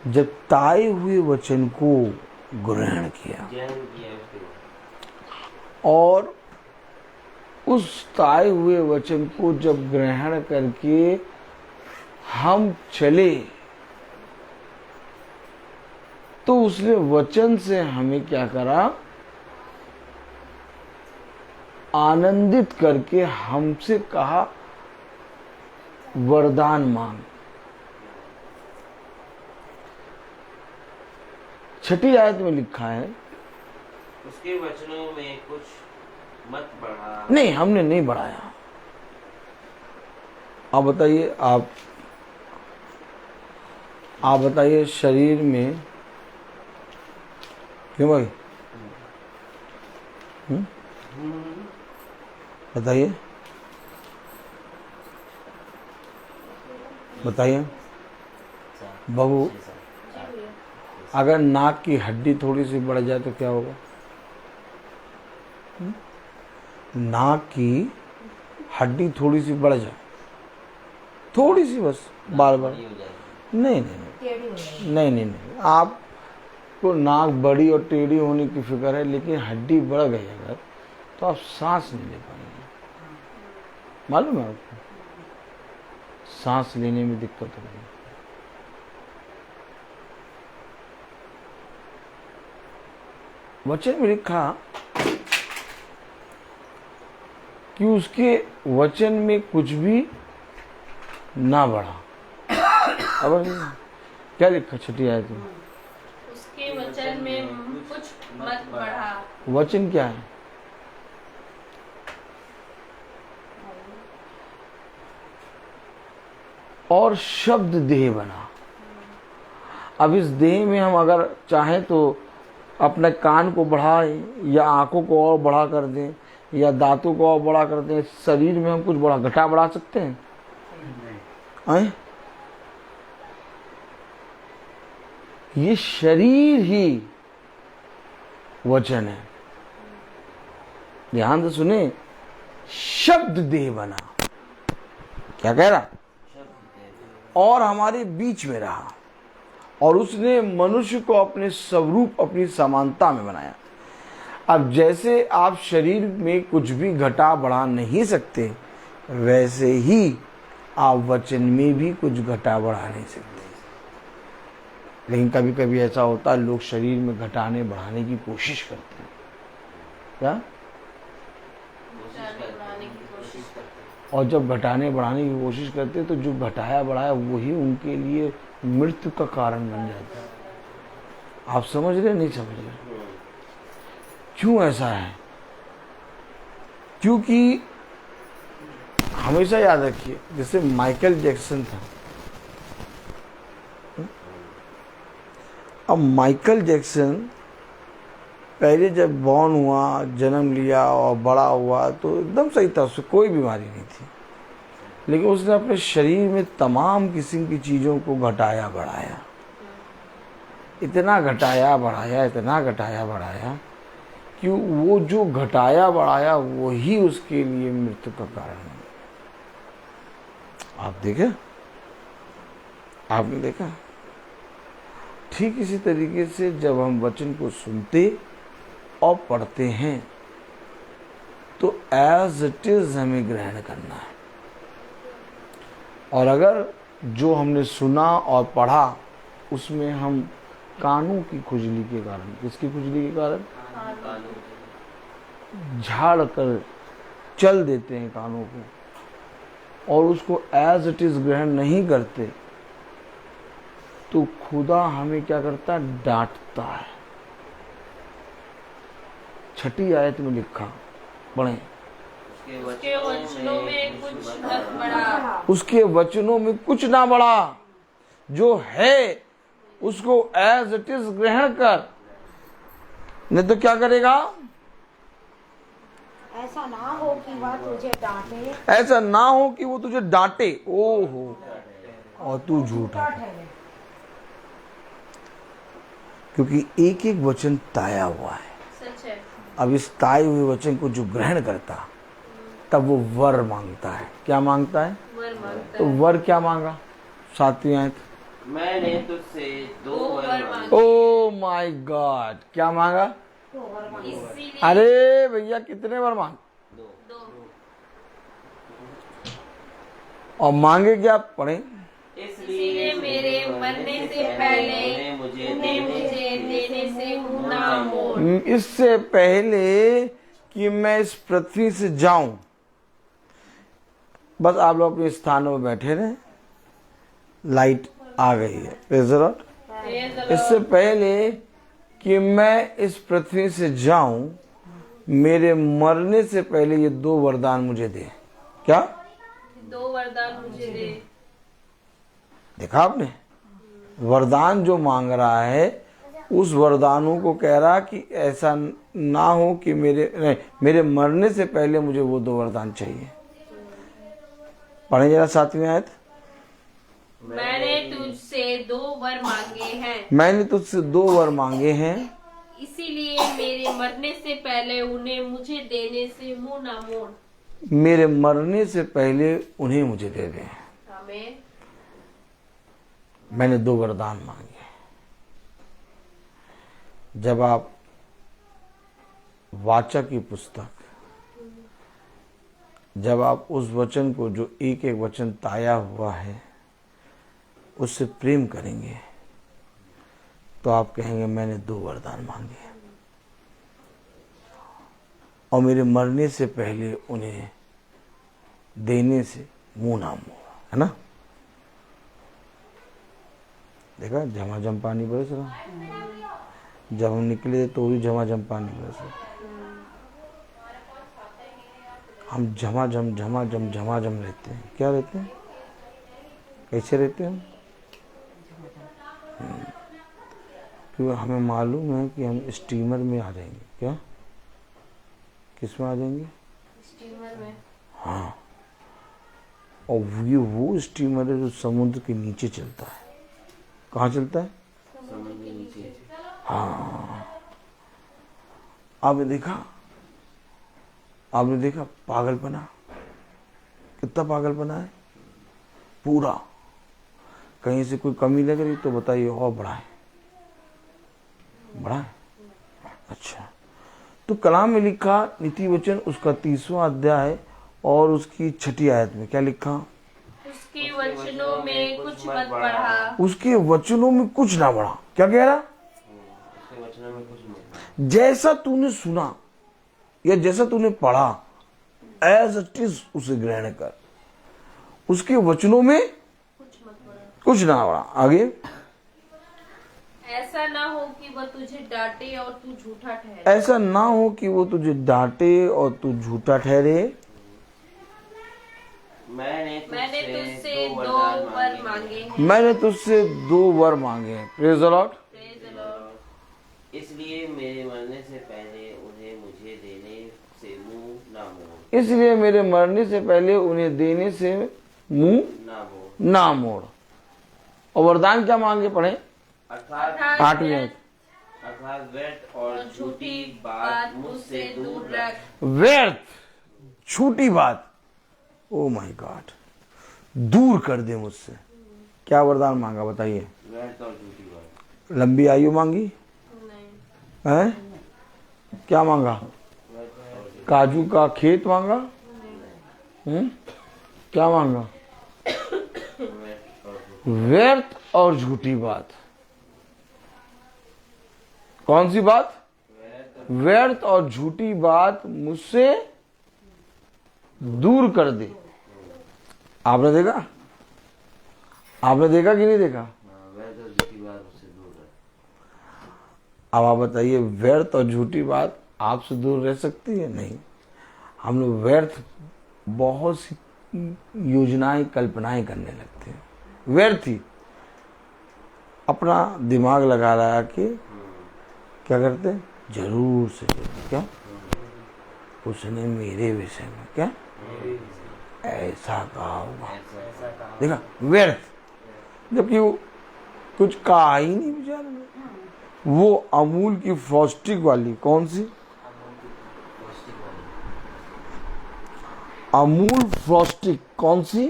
जब ताए हुए वचन को ग्रहण किया और उस ताए हुए वचन को जब ग्रहण करके हम चले तो उसने वचन से हमें क्या करा? आनंदित करके हमसे कहा वरदान मांग। 6ठी आयत में लिखा है, उसके वचनों में कुछ मत बढ़ा। नहीं, हमने नहीं बढ़ाया। आप बताइए, आप बताइए, शरीर में क्यों भाई? बताइए, बताइए बहू, अगर नाक की हड्डी थोड़ी सी बढ़ जाए तो क्या होगा? नाक की हड्डी थोड़ी सी बढ़ जाए, थोड़ी सी बस, बार बार, नहीं नहीं नहीं नहीं नहीं नहीं, आपको नाक बड़ी और टेढ़ी होने की फिक्र है, लेकिन हड्डी बढ़ गई अगर तो आप सांस नहीं ले पाएंगे। मालूम है आपको? सांस लेने में दिक्कत होगी। वचन में लिखा कि उसके वचन में कुछ भी ना बढ़ा। अब क्या लिखा 6ठी आयत में? उसके वचन में कुछ मत बढ़ा। वचन क्या है? और शब्द देह बना। अब इस देह में हम अगर चाहें तो अपने कान को बढ़ाएं या आंखों को और बड़ा कर दें या दांतों को और बड़ा कर दें। शरीर में हम कुछ घटा बढ़ा सकते हैं? आए? ये शरीर ही वचन है। ध्यान से सुने, शब्द देह बना। क्या कह रहा? और हमारे बीच में रहा और उसने मनुष्य को अपने स्वरूप, अपनी समानता में बनाया। अब जैसे आप शरीर में कुछ भी घटा बढ़ा नहीं सकते, वैसे ही आप वचन में भी कुछ घटा बढ़ा नहीं सकते। लेकिन कभी कभी ऐसा होता है, लोग शरीर में घटाने बढ़ाने की कोशिश करते हैं। क्या? और जब घटाने बढ़ाने की कोशिश करते हैं तो जो घटाया बढ़ाया वही उनके लिए मृत्यु का कारण बन जाता है। आप समझ रहे? नहीं समझ रहे? क्यों ऐसा है? क्योंकि हमेशा याद रखिए, जैसे माइकल जैक्सन था। अब माइकल जैक्सन पहले जब बॉर्न हुआ, जन्म लिया और बड़ा हुआ तो एकदम सही था, उससे कोई बीमारी नहीं थी। लेकिन उसने अपने शरीर में तमाम किस्म की चीज़ों को घटाया बढ़ाया, इतना घटाया बढ़ाया, इतना घटाया बढ़ाया कि वो जो घटाया बढ़ाया वही उसके लिए मृत्यु का कारण है। आप देखे? आपने देखा? ठीक इसी तरीके से जब हम वचन को सुनते और पढ़ते हैं तो एज इट इज हमें ग्रहण करना है। और अगर जो हमने सुना और पढ़ा उसमें हम कानों की खुजली के कारण, किसकी खुजली के कारण, झाड़ कर चल देते हैं कानों को और उसको एज इट इज ग्रहण नहीं करते, तो खुदा हमें क्या करता है, डांटता है। छठी आयत में लिखा, पढ़ें। उसके वचनों में कुछ न बढ़ा, उसके वचनों में कुछ ना बढ़ा, जो है उसको एज इट इज ग्रहण कर, नहीं तो क्या करेगा, ऐसा ना हो कि वह तुझे डांटे, ऐसा ना हो कि वो तुझे डांटे, ओहो, और तू झूठा ठहरे। क्योंकि एक एक वचन ताया हुआ है। सच है। अब इस ताए हुए वचन को जो ग्रहण करता, तब वो वर मांगता है। क्या मांगता है, वर मांगता तो है। वर क्या मांगा, 7वीं आयत, मैंने तुझसे 2 वर मांगे। ओ माय गॉड, क्या मांगा, इसीलिए अरे भैया कितने वर मांग, 2 और मांगे क्या, पढ़े। इसलिए मेरे मरने से पहले मुझे देने से मुंह ना मोड़। इससे पहले कि मैं इस पृथ्वी से जाऊं, बस आप लोग अपने स्थानों में बैठे रहे, लाइट आ गई है, प्रेज़ द लॉर्ड। इससे पहले कि मैं इस पृथ्वी से जाऊं, मेरे मरने से पहले ये 2 वरदान मुझे दे। क्या, 2 वरदान मुझे दे। देखा आपने, वरदान जो मांग रहा है उस वरदानों को कह रहा कि ऐसा ना हो कि मेरे मरने से पहले मुझे वो 2 वरदान चाहिए। पढ़े जरा 7वीं आयत। मैंने तुझसे 2 वर मांगे हैं, मैंने तुझसे 2 वर मांगे हैं, इसीलिए मेरे मरने से पहले उन्हें मुझे देने से मुंह ना मोड़। मेरे मरने से पहले उन्हें मुझे दे दे। आमीन। मैंने 2 वरदान मांगे। जब आप वाचा की पुस्तक, जब आप उस वचन को जो एक एक वचन ताया हुआ है उससे प्रेम करेंगे, तो आप कहेंगे मैंने 2 वरदान मांगे और मेरे मरने से पहले उन्हें देने से मुंह ना मोड़ा, है ना। देखा, झमाझम पानी बरस रहा, जब हम निकले तो भी झमाझम पानी बरस रहा। हम झमाझम रहते हैं। क्या रहते हैं, कैसे रहते हैं हम, क्योंकि हमें मालूम है कि हम स्टीमर में आ जाएंगे। क्या, किस में आ जाएंगे, स्टीमर में। हाँ, और ये वो स्टीमर है जो समुद्र के नीचे चलता है। कहाँ चलता है, समुद्र के नीचे। हाँ। आपने देखा पागलपना, कितना पागलपना है पूरा। कहीं से कोई कमी लग रही तो बताइए और बढ़ाए, अच्छा। तो कलाम में लिखा नीति वचन उसका 30वां अध्याय और उसकी 6ठी आयत में क्या लिखा, उसके वचनों में कुछ मत बढ़ा। उसके वचनों में कुछ ना बढ़ा। क्या कह रहा, उसके वचनों में कुछ मत। जैसा तूने सुना या जैसा तूने पढ़ा, एज इट इज उसे ग्रहण कर, उसके वचनों में कुछ मत बढ़ा। कुछ ना बढ़ा। आगे, ऐसा ना हो कि वह तुझे डांटे और तू झूठा ठहरे। ऐसा ना हो कि वो तुझे डांटे और तू झूठा ठहरे। मैंने तुझसे 2 वर मांगे हैं। मैंने तुझसे 2 वर मांगे हैं। Praise the Lord. Praise the Lord। इसलिए मेरे मरने से पहले उन्हें मुझे देने से मुंह ना मोड़। इसलिए मेरे मरने से पहले उन्हें देने से मुंह ना मोड़। और वरदान क्या मांगे, पढ़े, अर्थात 8वीं आयत। अर्थात व्यर्थ और झूठी बात मुझसे दूर रख। व्यर्थ झूठी बात, ओ माय गॉड, दूर कर दे मुझसे। क्या वरदान मांगा बताइए, व्यर्थ और झूठी बात। लंबी आयु मांगी नहीं। है, क्या मांगा, काजू का खेत मांगा? क्या मांगा? व्यर्थ और झूठी बात। कौन सी बात? व्यर्थ और झूठी बात मुझसे दूर कर दे। आपने देखा? आपने देखा कि नहीं देखा? अब आप बताइए, व्यर्थ और झूठी बात आपसे दूर रह सकती है? नहीं। हम लोग व्यर्थ बहुत सी योजनाएं, कल्पनाएं करने लगते हैं। व्यर्थ ही अपना दिमाग लगा रहा कि क्या करते हैं, जरूर से जरूर क्या उसने मेरे विषय में क्या ऐसा कहा होगा। देखा, व्यर्थ, जबकि वो कुछ कहा ही नहीं बेचारे ने। वो अमूल की फ्रॉस्टिंग वाली, कौन सी? अमूल फ्रॉस्टिक, कौन सी?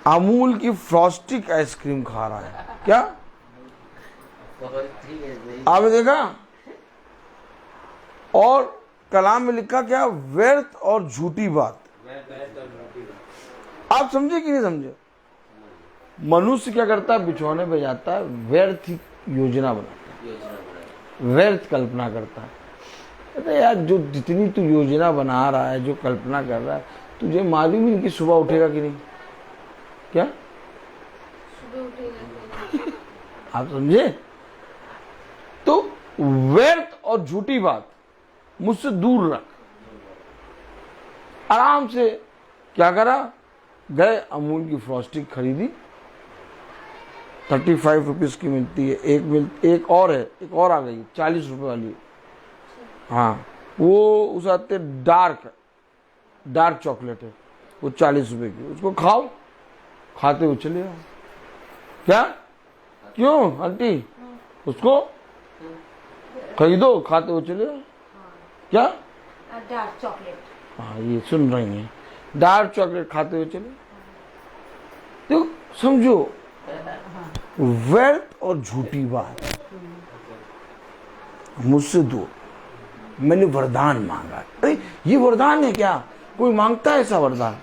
अमूल की फ्रॉस्टिक आइसक्रीम खा रहा है। क्या आपने देखा? और कलाम में लिखा क्या? व्यर्थ और झूठी बात। आप समझे कि नहीं समझे? मनुष्य क्या करता है? बिछौने पे जाता है, व्यर्थ ही योजना बनाता है, व्यर्थ कल्पना करता है। अरे यार, जो जितनी तू योजना बना रहा है, जो कल्पना कर रहा है, तुझे मालूम ही नहीं कि सुबह उठेगा कि नहीं। क्या सुबह उठेगा? आप समझे? तो व्यर्थ और झूठी बात मुझसे दूर रख। आराम से क्या करा? गए, अमूल की फ्रॉस्टिक खरीदी, 35 रुपीज की मिलती है। एक और है, एक और आ गई 40 रुपए वाली। हाँ, वो उस आते डार्क चॉकलेट है, वो 40 रुपए की। उसको खाओ, खाते हुए चले आओ। क्या? क्यों आंटी? उसको खरीदो, खाते हुए चले आओ। क्या? Dark chocolate. हाँ, ये सुन रही हैं, डार्क चॉकलेट खाते हुए चले। तो समझो, व्यर्थ और झूठी बात मुझसे दूर। मैंने वरदान मांगा। अरे ये वरदान है क्या? कोई मांगता है ऐसा वरदान?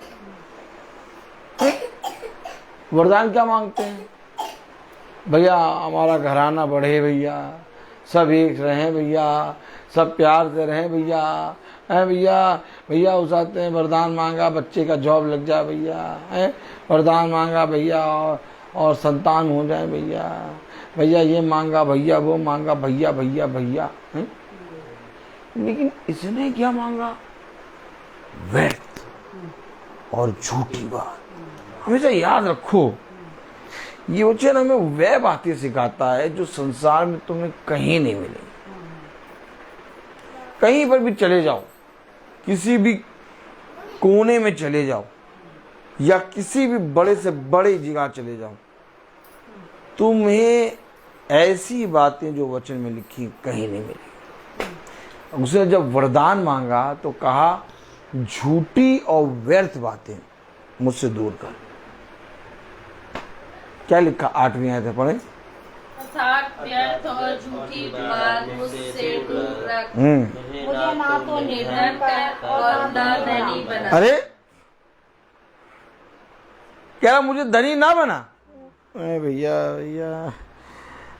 वरदान क्या मांगते हैं? भैया हमारा घराना बढ़े, भैया सब एक रहें, भैया सब प्यार से रहें, भैया है भैया। भैया उस आते हैं, वरदान मांगा बच्चे का जॉब लग जाए भैया, है वरदान मांगा भैया, और संतान हो जाए भैया। भैया ये मांगा, भैया वो मांगा, भैया भैया भैया है। लेकिन इसने क्या मांगा? व्यर्थ और झूठी बात। हमेशा याद रखो, ये वचन हमें वह बातें सिखाता है जो संसार में तुम्हें कहीं नहीं मिलेगी। कहीं पर भी चले जाओ, किसी भी कोने में चले जाओ, या किसी भी बड़े से बड़े जगह चले जाओ, तुम्हें ऐसी बातें जो वचन में लिखी कहीं नहीं मिलेगी। उसने जब वरदान मांगा तो कहा, झूठी और व्यर्थ बातें मुझसे दूर कर। क्या लिखा? 8वीं आयत है, पढ़े। अर्थात व्यर्थ और झूठी बात मुझसे दूर रख। मुझे ना तो निर्धन कर और ना धनी बना। अरे क्या मुझे धनी ना बना? अरे भैया भैया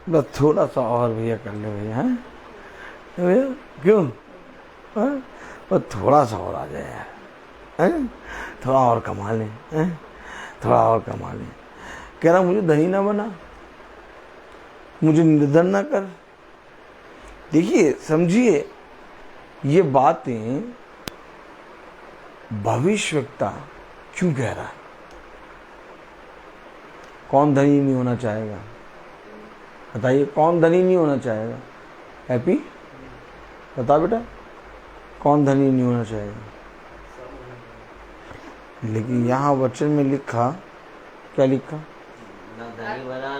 बस थोड़ा सा और भैया कर ले भैया, हैं भैया? क्यों? बस थोड़ा सा और आ जाए यार, हैं? थोड़ा और कमा लें, हैं? थोड़ा और कमा लें। कह रहा मुझे धनी ना बना, मुझे निर्धन ना कर। देखिए, समझिए, ये बातें भविष्यवक्ता क्यों कह रहा है? कौन धनी नहीं होना चाहेगा? बताइए, कौन धनी नहीं होना चाहेगा? हैप्पी बता बेटा, कौन धनी नहीं होना चाहेगा? लेकिन यहाँ वचन में लिखा, क्या लिखा? ना धनी बना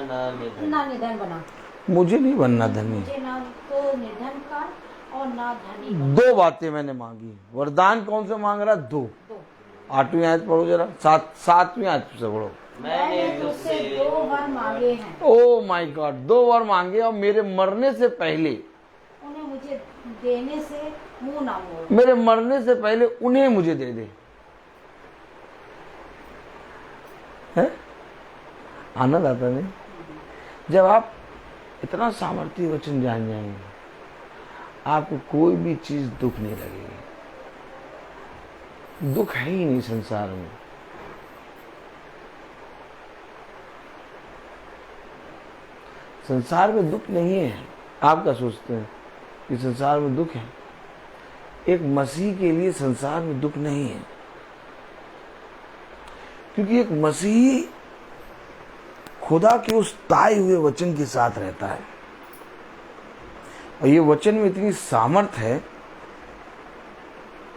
ना निधन बना। मुझे नहीं बनना धनी। मुझे ना तो निधन कर और ना धनी बना। 2 बातें मैंने मांगी। वरदान कौन से मांग रहा? 2। 8वीं आयत पढ़ो जरा, 7वीं आयत से पढ़ो। मैंने तुझसे 2 वर मांगे हैं। ओ माय गॉड, 2 वर मांगे और मेरे मरने से पहले उन्हें मुझे देने से मुंह ना मोड़। मेरे मरने से पहले उन्हें मुझे दे दे। है आनंद आता नहीं जब आप इतना सामर्थ्य वचन जान जाएंगे, आपको कोई भी चीज दुख नहीं लगेगी। दुख है ही नहीं संसार में। संसार में दुख नहीं है। आप क्या सोचते हैं कि संसार में दुख है? एक मसीह के लिए संसार में दुख नहीं है, क्योंकि एक मसीही खुदा के उस ताए हुए वचन के साथ रहता है, और ये वचन में इतनी सामर्थ है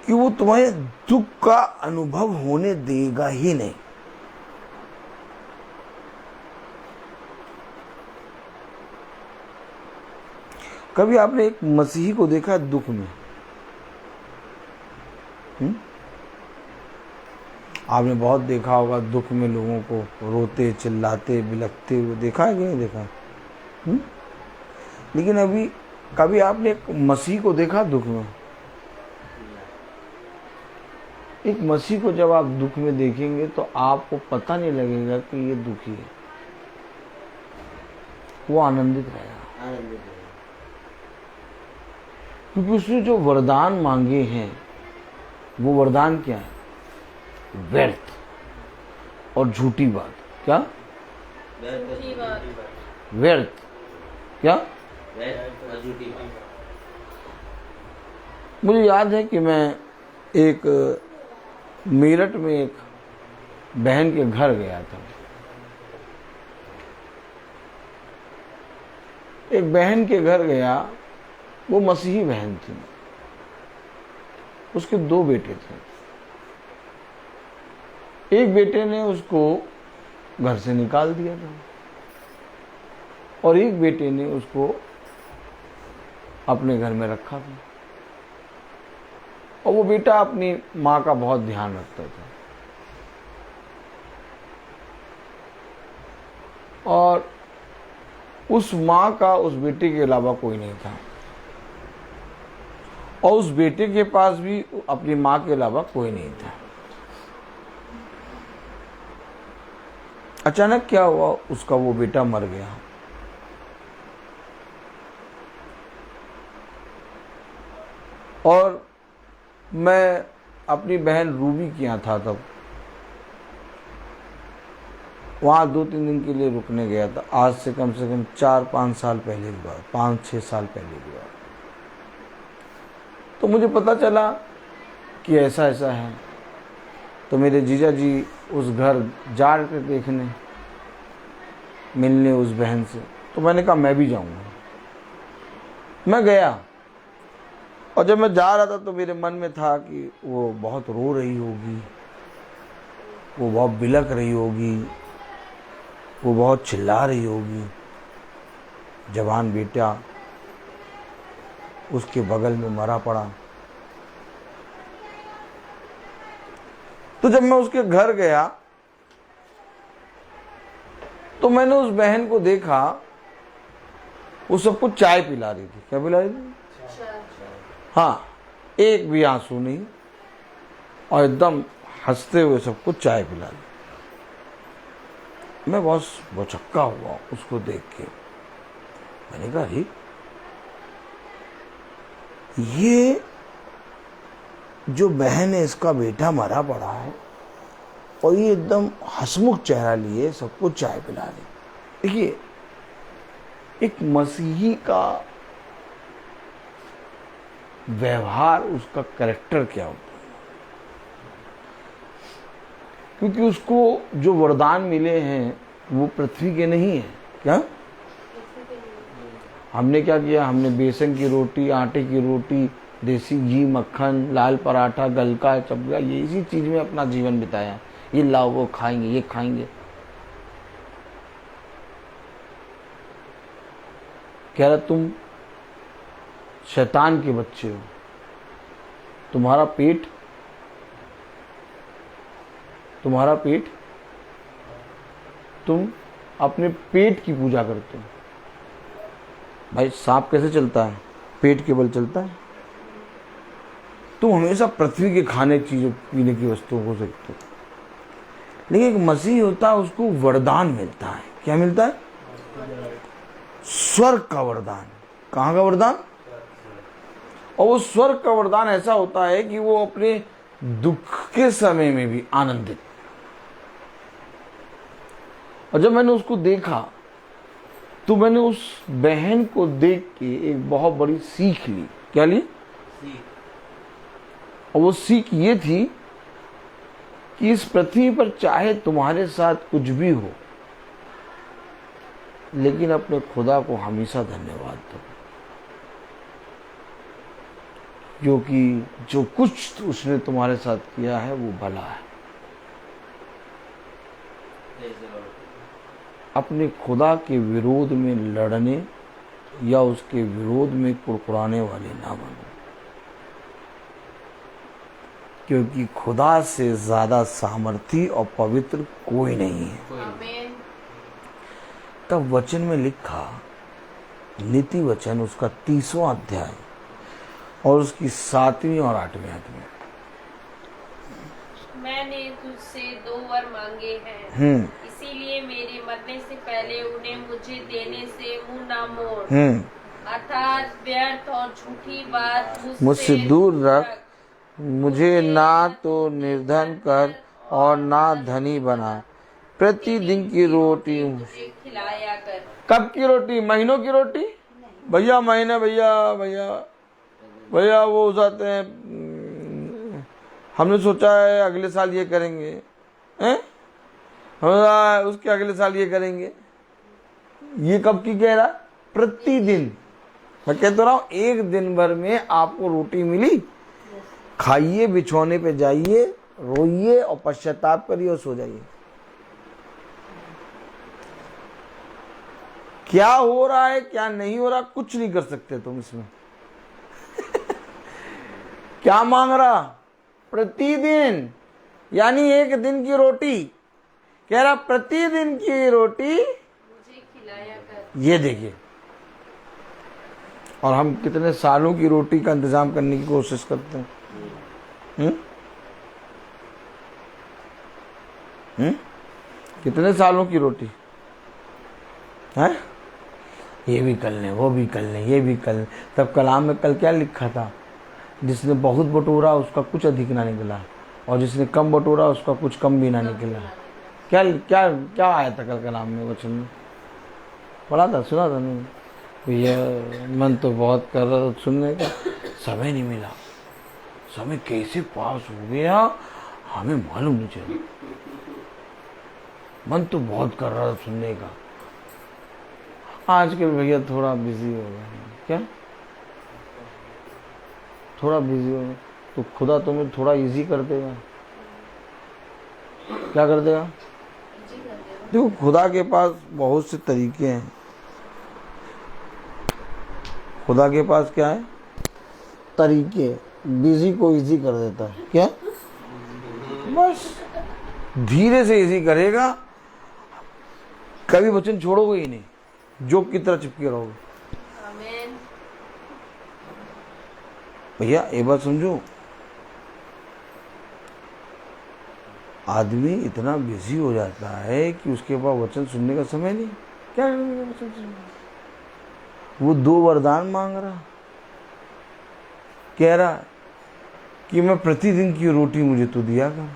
कि वो तुम्हें दुख का अनुभव होने देगा ही नहीं। कभी आपने एक मसीही को देखा दुख में? आपने बहुत देखा होगा दुख में लोगों को रोते चिल्लाते बिलखते हुए, देखा है कि नहीं देखा? लेकिन अभी कभी आपने एक मसीह को देखा दुख में? एक मसीह को जब आप दुख में देखेंगे तो आपको पता नहीं लगेगा कि ये दुखी है, वो आनंदित रहेगा। क्योंकि उसने जो वरदान मांगे हैं, वो वरदान क्या है? व्यर्थ और झूठी बात। क्या? व्यर्थ क्या? झूठी बात। मुझे याद है कि मैं एक मेरठ में एक बहन के घर गया था। एक बहन के घर गया, वो मसीही बहन थी। उसके 2 बेटे थे। एक बेटे ने उसको घर से निकाल दिया था और एक बेटे ने उसको अपने घर में रखा था, और वो बेटा अपनी माँ का बहुत ध्यान रखता था। और उस माँ का उस बेटे के अलावा कोई नहीं था, और उस बेटे के पास भी अपनी माँ के अलावा कोई नहीं था। अचानक क्या हुआ, उसका वो बेटा मर गया। और मैं अपनी बहन रूबी के यहाँ था तब, वहाँ 2-3 दिन के लिए रुकने गया था। आज से कम 4-5 साल पहले की बात, 5-6 साल पहले की बात। तो मुझे पता चला कि ऐसा ऐसा है। तो मेरे जीजा जी उस घर जा रहे थे देखने, मिलने उस बहन से। तो मैंने कहा मैं भी जाऊंगा। मैं गया, और जब मैं जा रहा था तो मेरे मन में था कि वो बहुत रो रही होगी, वो बहुत बिलख रही होगी, वो बहुत चिल्ला रही होगी। जवान बेटा उसके बगल में मरा पड़ा। तो जब मैं उसके घर गया तो मैंने उस बहन को देखा, वो सबको चाय पिला रही थी। क्या पिला रही थी? हाँ, एक भी आंसू नहीं, और एकदम हंसते हुए सबको चाय पिला रही। मैं बहुत भौचक्का हुआ उसको देख के। मैंने कहा अरे ये जो बहन है, इसका बेटा मरा पड़ा है, और ये एकदम हंसमुख चेहरा लिए सबको चाय पिला रही। देखिए, एक मसीही का व्यवहार, उसका कैरेक्टर क्या होता है। क्योंकि उसको जो वरदान मिले हैं वो पृथ्वी के नहीं है। क्या हमने क्या किया? हमने बेसन की रोटी, आटे की रोटी, देसी घी, मक्खन, लाल पराठा, गलका, चपका, ये इसी चीज में अपना जीवन बिताया। ये लाओ, वो खाएंगे, ये खाएंगे। कह रहा तुम शैतान के बच्चे हो, तुम्हारा पेट, तुम अपने पेट की पूजा करते हो। भाई सांप कैसे चलता है? पेट के बल चलता है। तुम हमेशा पृथ्वी के खाने चीजों पीने की वस्तुओं को देखते हो, लेकिन एक मसीह होता है, उसको वरदान मिलता है। क्या मिलता है? स्वर्ग का वरदान। कहाँ का वरदान? और वो स्वर्ग का वरदान ऐसा होता है कि वो अपने दुख के समय में भी आनंदित। और जब मैंने उसको देखा तो मैंने उस बहन को देख के एक बहुत बड़ी सीख ली। क्या ली? और वो सीख ये थी कि इस पृथ्वी पर चाहे तुम्हारे साथ कुछ भी हो, लेकिन अपने खुदा को हमेशा धन्यवाद दो, क्योंकि जो कुछ उसने तुम्हारे साथ किया है वो भला है। अपने खुदा के विरोध में लड़ने या उसके विरोध में कुड़कुड़ाने वाले ना बनो, क्योंकि खुदा से ज्यादा सामर्थी और पवित्र कोई नहीं है। आमीन। तब वचन में लिखा, नीति वचन उसका 30वां अध्याय और उसकी 7वीं और 8वीं आयत में, मैंने तुझसे 2 वर मांगे हैं, इसीलिए मेरे मरने से पहले उन्हें मुझे देने से मुंह ना मोड़। अर्थात व्यर्थ और झूठी बात मुझसे दूर रख, मुझे ना तो निर्धन कर और ना धनी बना, प्रतिदिन की रोटी मुझे खिलाया कर। कब की रोटी? महीनों की रोटी? भैया महीने, भैया भैया भैया वो हो जाते हैं, हमने सोचा है अगले साल ये करेंगे, हैं? उसके अगले साल ये करेंगे। ये कब की कह रहा? प्रतिदिन। मैं कहता रहा हूं, एक दिन भर में आपको रोटी मिली, खाइए, बिछौने पे जाइए, रोइए और पश्चाताप करिए और सो जाइए। क्या हो रहा है क्या नहीं हो रहा कुछ नहीं कर सकते तुम इसमें। क्या मांग रहा? प्रतिदिन, यानी एक दिन की रोटी। कह रहा प्रतिदिन की रोटी मुझे खिलाया कर। ये देखिए, और हम कितने सालों की रोटी का इंतजाम करने की कोशिश करते हैं। कितने सालों की रोटी है? ये भी कर लें, वो भी कर लें, ये भी कर लें। तब कलाम में कल क्या लिखा था? जिसने बहुत बटोरा उसका कुछ अधिक ना निकला, और जिसने कम बटोरा उसका कुछ कम भी ना निकला। क्या क्या क्या आया था कल कलाम में, वचन में पढ़ा था, सुना था? नहीं भैया, मन तो बहुत कर रहा था सुनने का, समय नहीं मिला। समय कैसे पास हो गया हमें मालूम नहीं चला। मन तो बहुत कर रहा था सुनने का। आज के भैया थोड़ा बिजी हो गया। क्या? थोड़ा बिजी हो गया तो खुदा तुम्हें थोड़ा इजी कर देगा। क्या कर देगा? देखो, खुदा के पास बहुत से तरीके हैं। खुदा के पास क्या है? तरीके। बिजी को इजी कर देता है। क्या? बस धीरे से इजी करेगा, कभी वचन छोड़ोगे ही नहीं, जोक की तरह चिपके रहोगे। आमीन। भैया एक बात समझो, आदमी इतना बिजी हो जाता है कि उसके पास वचन सुनने का समय नहीं। क्या करेंगे वचन सुनने? वो 2 वरदान मांग रहा, कह रहा कि मैं प्रतिदिन की रोटी मुझे तो दिया कर,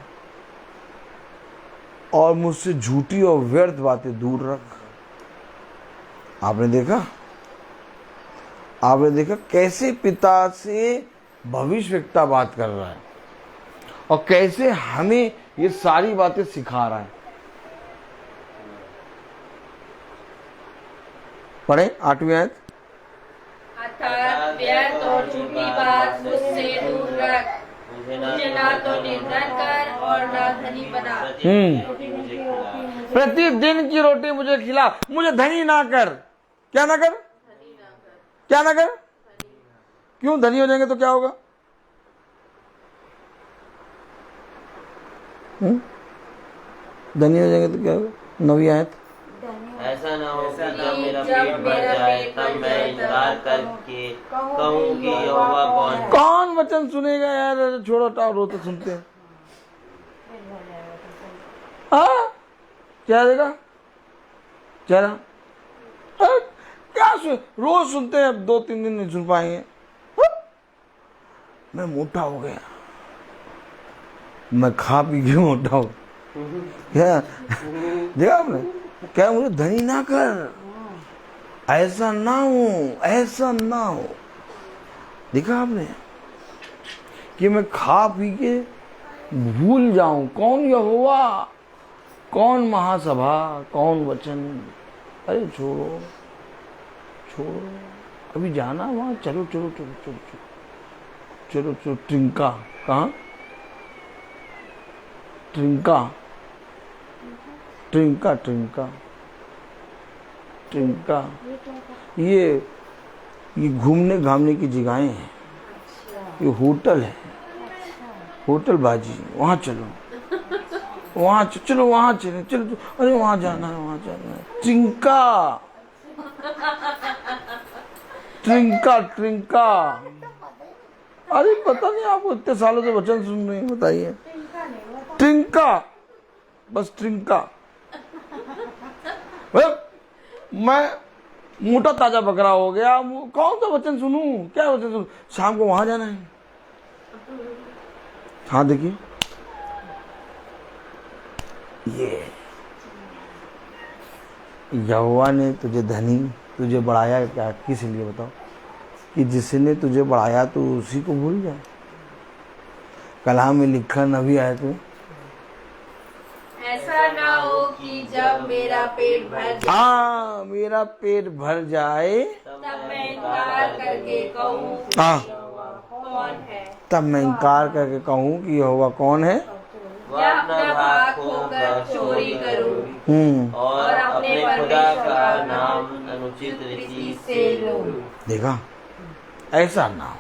और मुझसे झूठी और व्यर्थ बातें दूर रख। आपने देखा कैसे पिता से भविष्यवक्ता बात कर रहा है और कैसे हमें ये सारी बातें सिखा रहा है। पढ़े 8वीं आयत। अर्थात व्यर्थ और झूठी बात मुझसे दूर रख, मुझे ना तो निर्धन कर और ना धनी बना। प्रतिदिन की रोटी मुझे खिला, मुझे धनी ना कर। क्या ना कर? क्या ना कर? क्यों? धनी हो जाएंगे तो क्या होगा? धनी हो जाएंगे तो क्या होगा? 9वीं आयत। ऐसा ना हो कि ऐसा ना जब हो मेरा कि जब पेट भर मेरा जाए पेट तब भर मैं जाए इनकार तब करके कहूँ कि यहोवा कौन है। कौन वचन सुनेगा यार? अरे छोड़ो टाओ, रो तो सुनते हैं। हाँ क्या देगा चेहरा? क्या सुन, रोज सुनते हैं, अब 2-3 दिन नहीं सुन पाएंगे। मैं मोटा हो गया, मैं खा पी के मोटा हो क्या? देखा आपने? क्या मुझे धनी ना कर, ऐसा ना हो, ऐसा ना हो। देखा आपने कि मैं खा पी के भूल जाऊं कौन यहोवा, कौन महासभा, कौन वचन। अरे छोड़ो छोड़ो, अभी जाना वहां, चलो चलो चलो चलो चलो चलो चलो। ट्रिंका कहाँ? ट्रिंका ट्रिंका ट्रिंका ट्रिंका, ये घूमने घामने की जगहें हैं, ये होटल है, होटल बाजी, वहाँ चलो, वहाँ चलो, वहाँ चले, चलो। अरे वहाँ जाना है, वहाँ जाना है। Trinca Trinca Trinca. अरे पता नहीं, आपको इतने सालों से वचन सुन रहे हैं, बताइए। ट्रिंका, बस ट्रिंका। मैं मोटा ताजा बकरा हो गया, कौन सा वचन सुनूं, क्या वचन सुनूं? शाम को वहां जाना है। हाँ देखिए, ये यहोवा ने तुझे धनी, तुझे बढ़ाया क्या, किस लिए बताओ? कि जिसने तुझे बढ़ाया तो उसी को भूल जाए। कलाम में लिखा नबी आया तो, ऐसा ना हो कि जब मेरा पेट भर जाए, हाँ मेरा पेट भर जाए तब मैं इनकार करके कहूँ हाँ, कौन है, तब मैं इनकार करके कहूँ कि यहोवा कौन है। वह अपना भाग खोकर चोरी करूँ और अपने खुदा का नाम अनुचित रीति से लूं। देखा, ऐसा ना हो।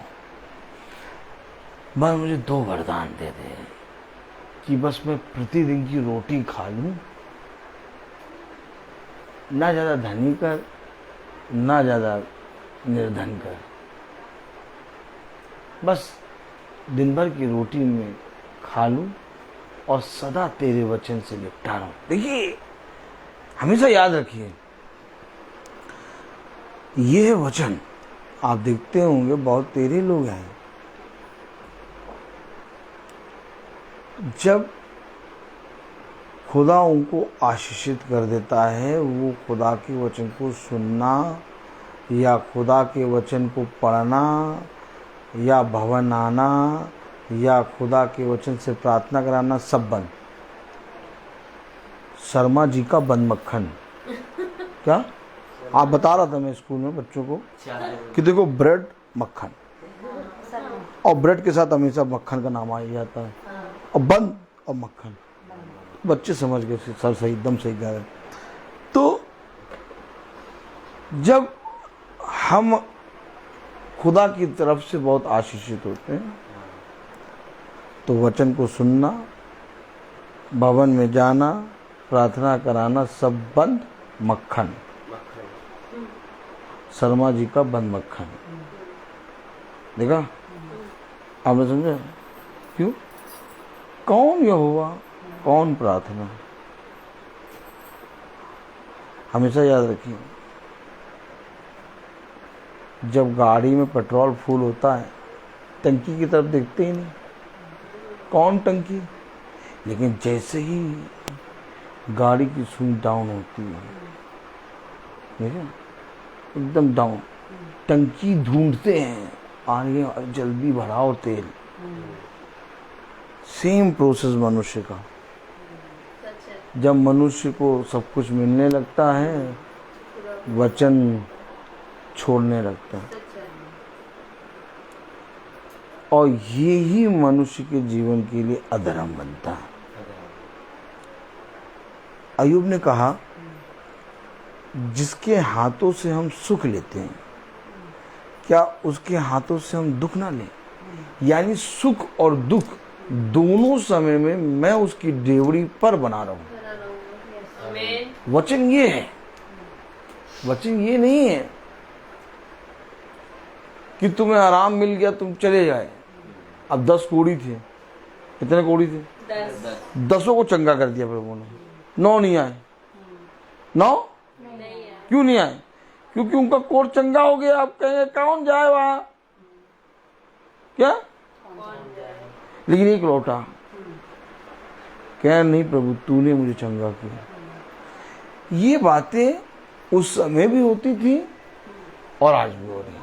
बस मुझे 2 वरदान दे दे कि बस मैं प्रतिदिन की रोटी खा लूं, ना ज्यादा धनी कर, ना ज्यादा निर्धन कर, बस दिन भर की रोटी में खा लूं और सदा तेरे वचन से लिपटा रहूं। देखिए, हमेशा याद रखिए, ये वचन आप देखते होंगे बहुत तेरे लोग हैं, जब खुदा उनको आशीषित कर देता है, वो खुदा के वचन को सुनना या खुदा के वचन को पढ़ना या भवन आना या खुदा के वचन से प्रार्थना कराना सब बंद। शर्मा जी का बंद मक्खन। क्या आप बता रहा था मैं स्कूल में बच्चों को कि देखो ब्रेड मक्खन, और ब्रेड के साथ हमेशा मक्खन का नाम आ जाता है, और बंद और मक्खन। बच्चे समझ गए, सर सही, एकदम सही कह रहे। तो जब हम खुदा की तरफ से बहुत आशीषित होते हैं तो वचन को सुनना, भवन में जाना, प्रार्थना कराना सब बंद, मक्खन। शर्मा जी का बंद मक्खन। देखा आपने, समझा? क्यों? कौन यहोवा, कौन प्रार्थना। हमेशा याद रखिए, जब गाड़ी में पेट्रोल फुल होता है टंकी की तरफ देखते ही नहीं, कौन टंकी, लेकिन जैसे ही गाड़ी की सुई डाउन होती है, ठीक है, एकदम डाउन, टंकी ढूंढते हैं, आगे जल्दी भराओ तेल। सेम प्रोसेस मनुष्य का, जब मनुष्य को सब कुछ मिलने लगता है, वचन छोड़ने लगता है, और ये ही मनुष्य के जीवन के लिए अधर्म बनता है। अय्यूब ने कहा, जिसके हाथों से हम सुख लेते हैं, क्या उसके हाथों से हम दुख ना लें? यानी सुख और दुख दोनों समय में मैं उसकी डेवड़ी पर बना रहा हूं। वचन ये है, वचन ये नहीं है कि तुम्हें आराम मिल गया तुम चले जाए। अब 10 कोढ़ी थे, कितने कोढ़ी थे? 10 को चंगा कर दिया प्रभु ने, 9 नहीं आए। 9 क्यों नहीं आए? क्योंकि उनका कोढ़ चंगा हो गया। आप कहेंगे कौन जाए वहां, क्या? लेकिन एक लौटा, कह नहीं प्रभु तूने मुझे चंगा किया। ये बातें उस समय भी होती थी और आज भी हो रही है।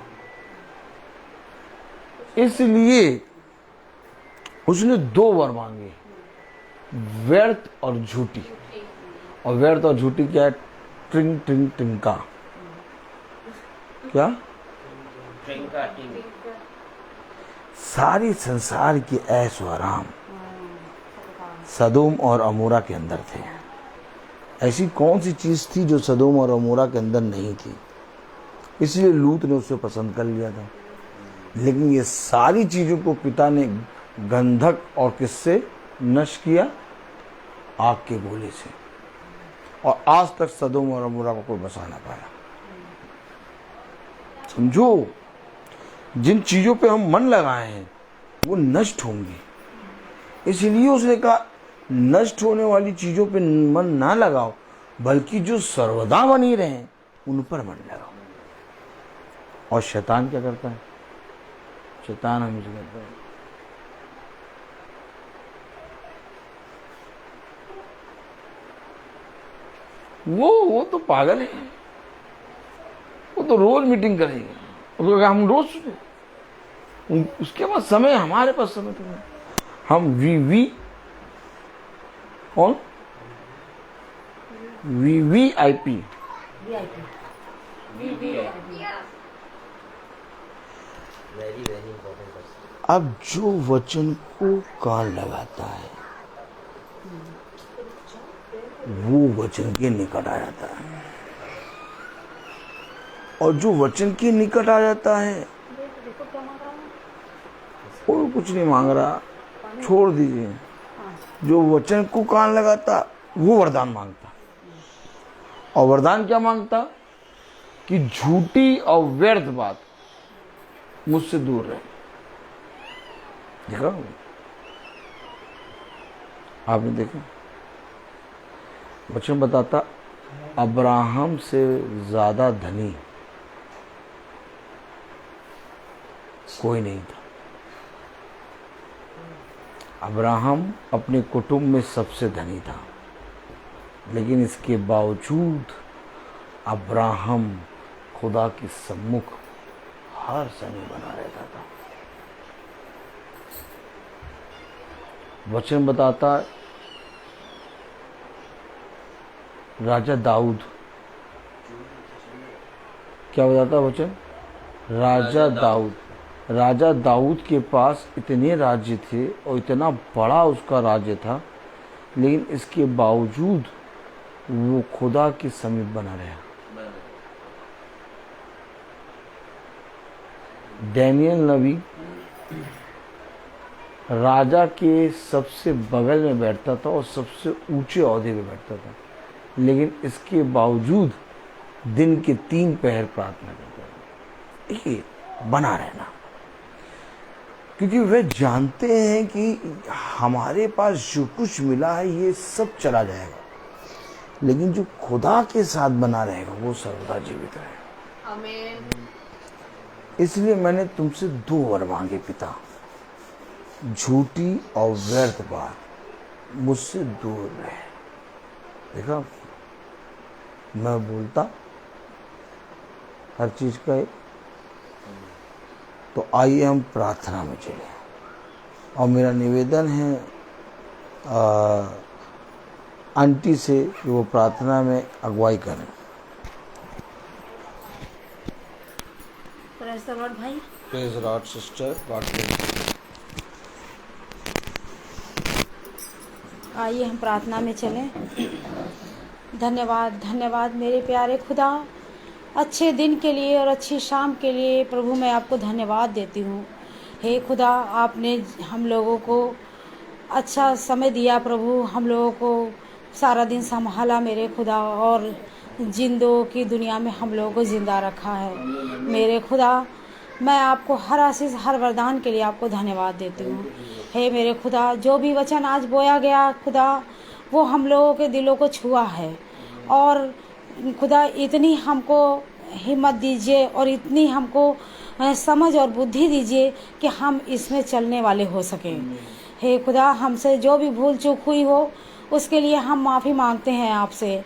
इसलिए उसने 2 वर मांगे, व्यर्थ और झूठी। और व्यर्थ और झूठी क्या है? ट्रिंग ट्रिंग टिंका, क्या? ट्रिंका टिंग। सारी संसार की ऐश व आराम सदोम और अमोरा के अंदर थे। ऐसी कौन सी चीज थी जो सदोम और अमोरा के अंदर नहीं थी? इसलिए लूत ने उसे पसंद कर लिया था। लेकिन ये सारी चीजों को पिता ने गंधक और किससे नष्ट किया? आग के गोले से। और आज तक सदोम और अमोरा को कोई बचा ना पाया। समझो, जिन चीजों पे हम मन लगाए हैं वो नष्ट होंगी। इसलिए उसने कहा नष्ट होने वाली चीजों पे मन ना लगाओ, बल्कि जो सर्वदा बनी रहे उन पर मन लगाओ। और शैतान क्या करता है? शैतान हमेशा करता है वो तो पागल है। वो तो रोज मीटिंग करेंगे, उसको कहा हम रोज सुने। उसके पास समय, हमारे पास समय तो नहीं। हम वी और VVIP वेरी वेरी इंपॉर्टेंट। अब जो वचन को कान लगाता है वो वचन के निकट आ जाता है। और जो वचन के निकट आ जाता है कोई कुछ नहीं मांग रहा, छोड़ दीजिए। जो वचन को कान लगाता वो वरदान मांगता। और वरदान क्या मांगता? कि झूठी और व्यर्थ बात मुझसे दूर रहे। देखा आपने? देखा वचन बताता अब्राहम से ज्यादा धनी कोई नहीं था। अब्राहम अपने कुटुंब में सबसे धनी था, लेकिन इसके बावजूद अब्राहम खुदा के सम्मुख हर समय बना रहता था। वचन बताता राजा दाऊद, क्या बताता वचन? राजा दाऊद के पास इतने राज्य थे और इतना बड़ा उसका राज्य था, लेकिन इसके बावजूद वो खुदा के समीप बना रहा। डैनियल नबी राजा के सबसे बगल में बैठता था और सबसे ऊंचे ओहदे पे बैठता था, लेकिन इसके बावजूद दिन के 3 पहर प्रार्थना करता था। ये बना रहना, क्योंकि वे जानते हैं कि हमारे पास जो कुछ मिला है ये सब चला जाएगा, लेकिन जो खुदा के साथ बना रहेगा वो सर्वदा जीवित रहेगा। आमीन। इसलिए मैंने तुमसे 2 वर मांगे पिता, झूठी और व्यर्थ बात मुझसे दूर रहे। देखा, मैं बोलता हर चीज का एक। तो आइए हम प्रार्थना में चले। और मेरा निवेदन है आंटी से कि वो प्रार्थना में अगुवाई करें। प्रेज़ द लॉर्ड भाई। Praise the Lord sister. आइए हम प्रार्थना में चलें। धन्यवाद धन्यवाद मेरे प्यारे खुदा, अच्छे दिन के लिए और अच्छी शाम के लिए प्रभु मैं आपको धन्यवाद देती हूँ। हे खुदा, आपने हम लोगों को अच्छा समय दिया प्रभु, हम लोगों को सारा दिन संभाला मेरे खुदा, और जिंदों की दुनिया में हम लोगों को ज़िंदा रखा है। मेरे खुदा, मैं आपको हर आशीष, हर वरदान के लिए आपको धन्यवाद देती हूँ। हे मेरे खुदा, जो भी वचन आज बोया गया खुदा, वो हम लोगों के दिलों को छुआ है। और खुदा, इतनी हमको हिम्मत दीजिए और इतनी हमको समझ और बुद्धि दीजिए कि हम इसमें चलने वाले हो सकें। हे खुदा, हमसे जो भी भूल चूक हुई हो उसके लिए हम माफ़ी मांगते हैं आपसे।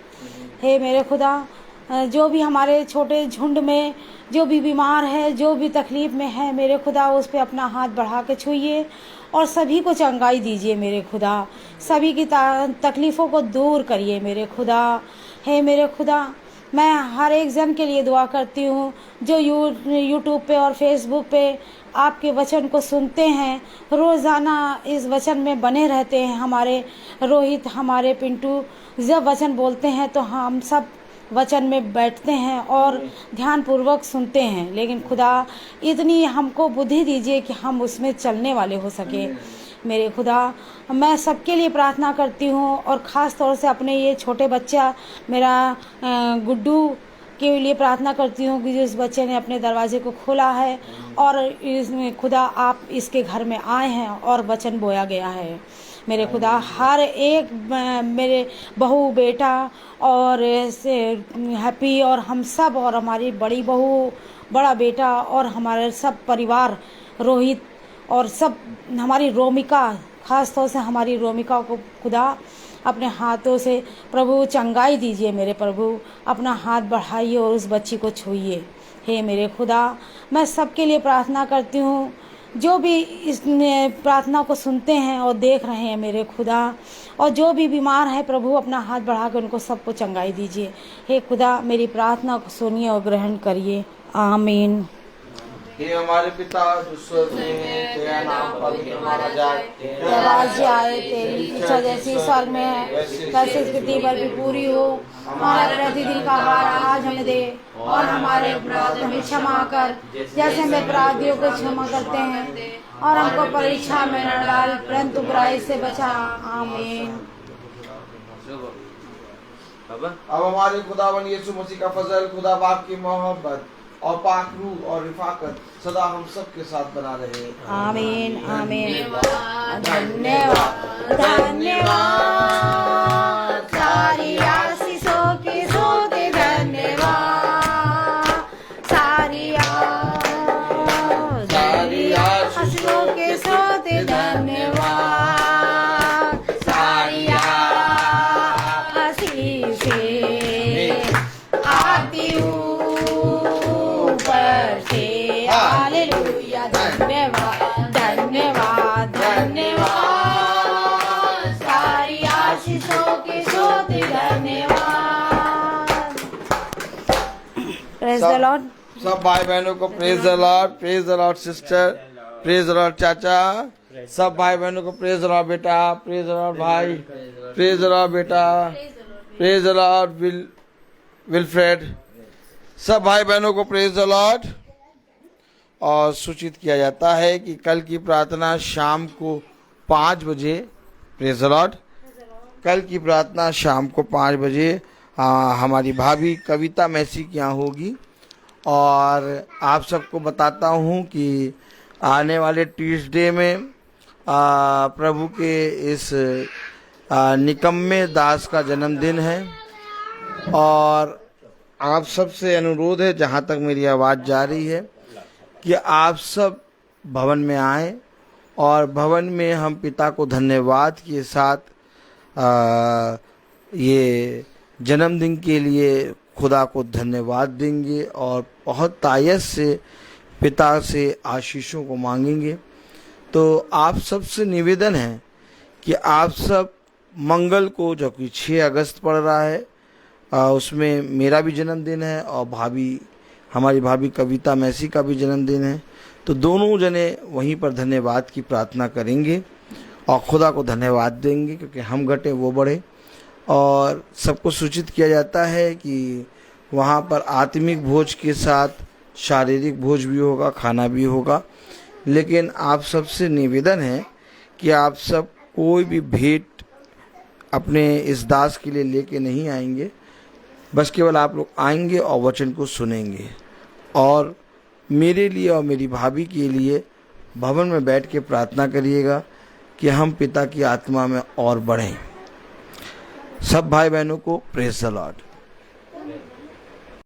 हे मेरे खुदा, जो भी हमारे छोटे झुंड में जो भी बीमार है, जो भी तकलीफ़ में है, मेरे खुदा उस पे अपना हाथ बढ़ा के छुइए और सभी को चंगाई दीजिए मेरे खुदा। सभी की तकलीफ़ों को दूर करिए मेरे खुदा। हे मेरे खुदा, मैं हर एक जन के लिए दुआ करती हूँ जो यूट्यूब पे और फेसबुक पे आपके वचन को सुनते हैं, रोज़ाना इस वचन में बने रहते हैं। हमारे रोहित, हमारे पिंटू जब वचन बोलते हैं तो हम सब वचन में बैठते हैं और ध्यानपूर्वक सुनते हैं। लेकिन खुदा, इतनी हमको बुद्धि दीजिए कि हम उसमें चलने वाले हो सके। मेरे खुदा, मैं सबके लिए प्रार्थना करती हूँ और ख़ास तौर से अपने ये छोटे बच्चा मेरा गुड्डू के लिए प्रार्थना करती हूँ कि जिस बच्चे ने अपने दरवाजे को खोला है और इसमें खुदा आप इसके घर में आए हैं और वचन बोया गया है। मेरे खुदा, हर एक मेरे बहू, बेटा और से हैप्पी और हम सब और हमारी बड़ी बहू, बड़ा बेटा और हमारे सब परिवार, रोहित और सब, हमारी रोमिका, ख़ास तौर से हमारी रोमिका को खुदा अपने हाथों से प्रभु चंगाई दीजिए। मेरे प्रभु, अपना हाथ बढ़ाइए और उस बच्ची को छूइए। हे मेरे खुदा, मैं सबके लिए प्रार्थना करती हूँ जो भी इस प्रार्थना को सुनते हैं और देख रहे हैं मेरे खुदा, और जो भी बीमार है प्रभु अपना हाथ बढ़ा कर उनको सबको चंगाई दीजिए। हे खुदा, मेरी प्रार्थना को सुनिए और ग्रहण करिए। आमीन। हे हमारे पिता जो स्वर्ग में है, तेरा नाम पवित्र माना जाए, तेरा राज्य आए, तेरी इच्छा जैसी स्वर्ग में है वैसे पृथ्वी पर भी पूरी हो। हमारा प्रतिदिन का आहार आज हमें दे और हमारे अपराध हमें क्षमा कर जैसे हम अपराधियों को क्षमा करते हैं, और हमको परीक्षा में न डाल परंतु बुराई से बचा। आमीन। अब हमारे खुदावन यीशु मसीह का फजल, खुदा बाप की मोहब्बत और पाक रूह और रिफाकत सदा हम सब के साथ बना रहे। आमीन। आमीन। धन्यवाद, धन्यवाद, सारी आशीषों के सोते धन्यवाद, सारी आशीषों के सोते धन्यवाद, सारी आशीषें आती ऊपर से। हालेलुया। धन्यवाद, धन्यवाद, धन्यवाद, सारी आशीषों के सोते धन्यवाद। Praise the Lord. सब भाई बहनों को praise the Lord, praise the Lord sister, praise the Lord चाचा, सब भाई बहनों को प्रेज द लॉर्ड बेटा, प्रेज द लॉर्ड भाई, प्रेज द लॉर्ड बेटा, प्रेज द लॉर्ड विलफ्रेड, सब भाई बहनों को प्रेज द लॉर्ड। और सूचित किया जाता है कि कल की प्रार्थना शाम को 5 बजे, प्रेज द लॉर्ड, कल की प्रार्थना शाम को 5 बजे हमारी भाभी कविता मैसी के यहाँ होगी। और आप सबको बताता हूँ कि आने वाले ट्यूसडे में प्रभु के इस निकम्मे दास का जन्मदिन है, और आप सबसे अनुरोध है, जहाँ तक मेरी आवाज़ जा रही है, कि आप सब भवन में आएँ और भवन में हम पिता को धन्यवाद के साथ ये जन्मदिन के लिए खुदा को धन्यवाद देंगे और बहुत तायत से पिता से आशीषों को मांगेंगे। तो आप सबसे निवेदन है कि आप सब मंगल को, जो कि 6 अगस्त पड़ रहा है, उसमें मेरा भी जन्मदिन है और हमारी भाभी कविता मैसी का भी जन्मदिन है, तो दोनों जने वहीं पर धन्यवाद की प्रार्थना करेंगे और खुदा को धन्यवाद देंगे, क्योंकि हम घटे वो बढ़े। और सबको सूचित किया जाता है कि वहाँ पर आत्मिक भोज के साथ शारीरिक भोज भी होगा, खाना भी होगा। लेकिन आप सबसे निवेदन है कि आप सब कोई भी भेंट अपने इस दास के लिए लेके नहीं आएंगे, बस केवल आप लोग आएंगे और वचन को सुनेंगे, और मेरे लिए और मेरी भाभी के लिए भवन में बैठ के प्रार्थना करिएगा कि हम पिता की आत्मा में और बढ़ें। सब भाई बहनों को प्रेज द लॉर्ड।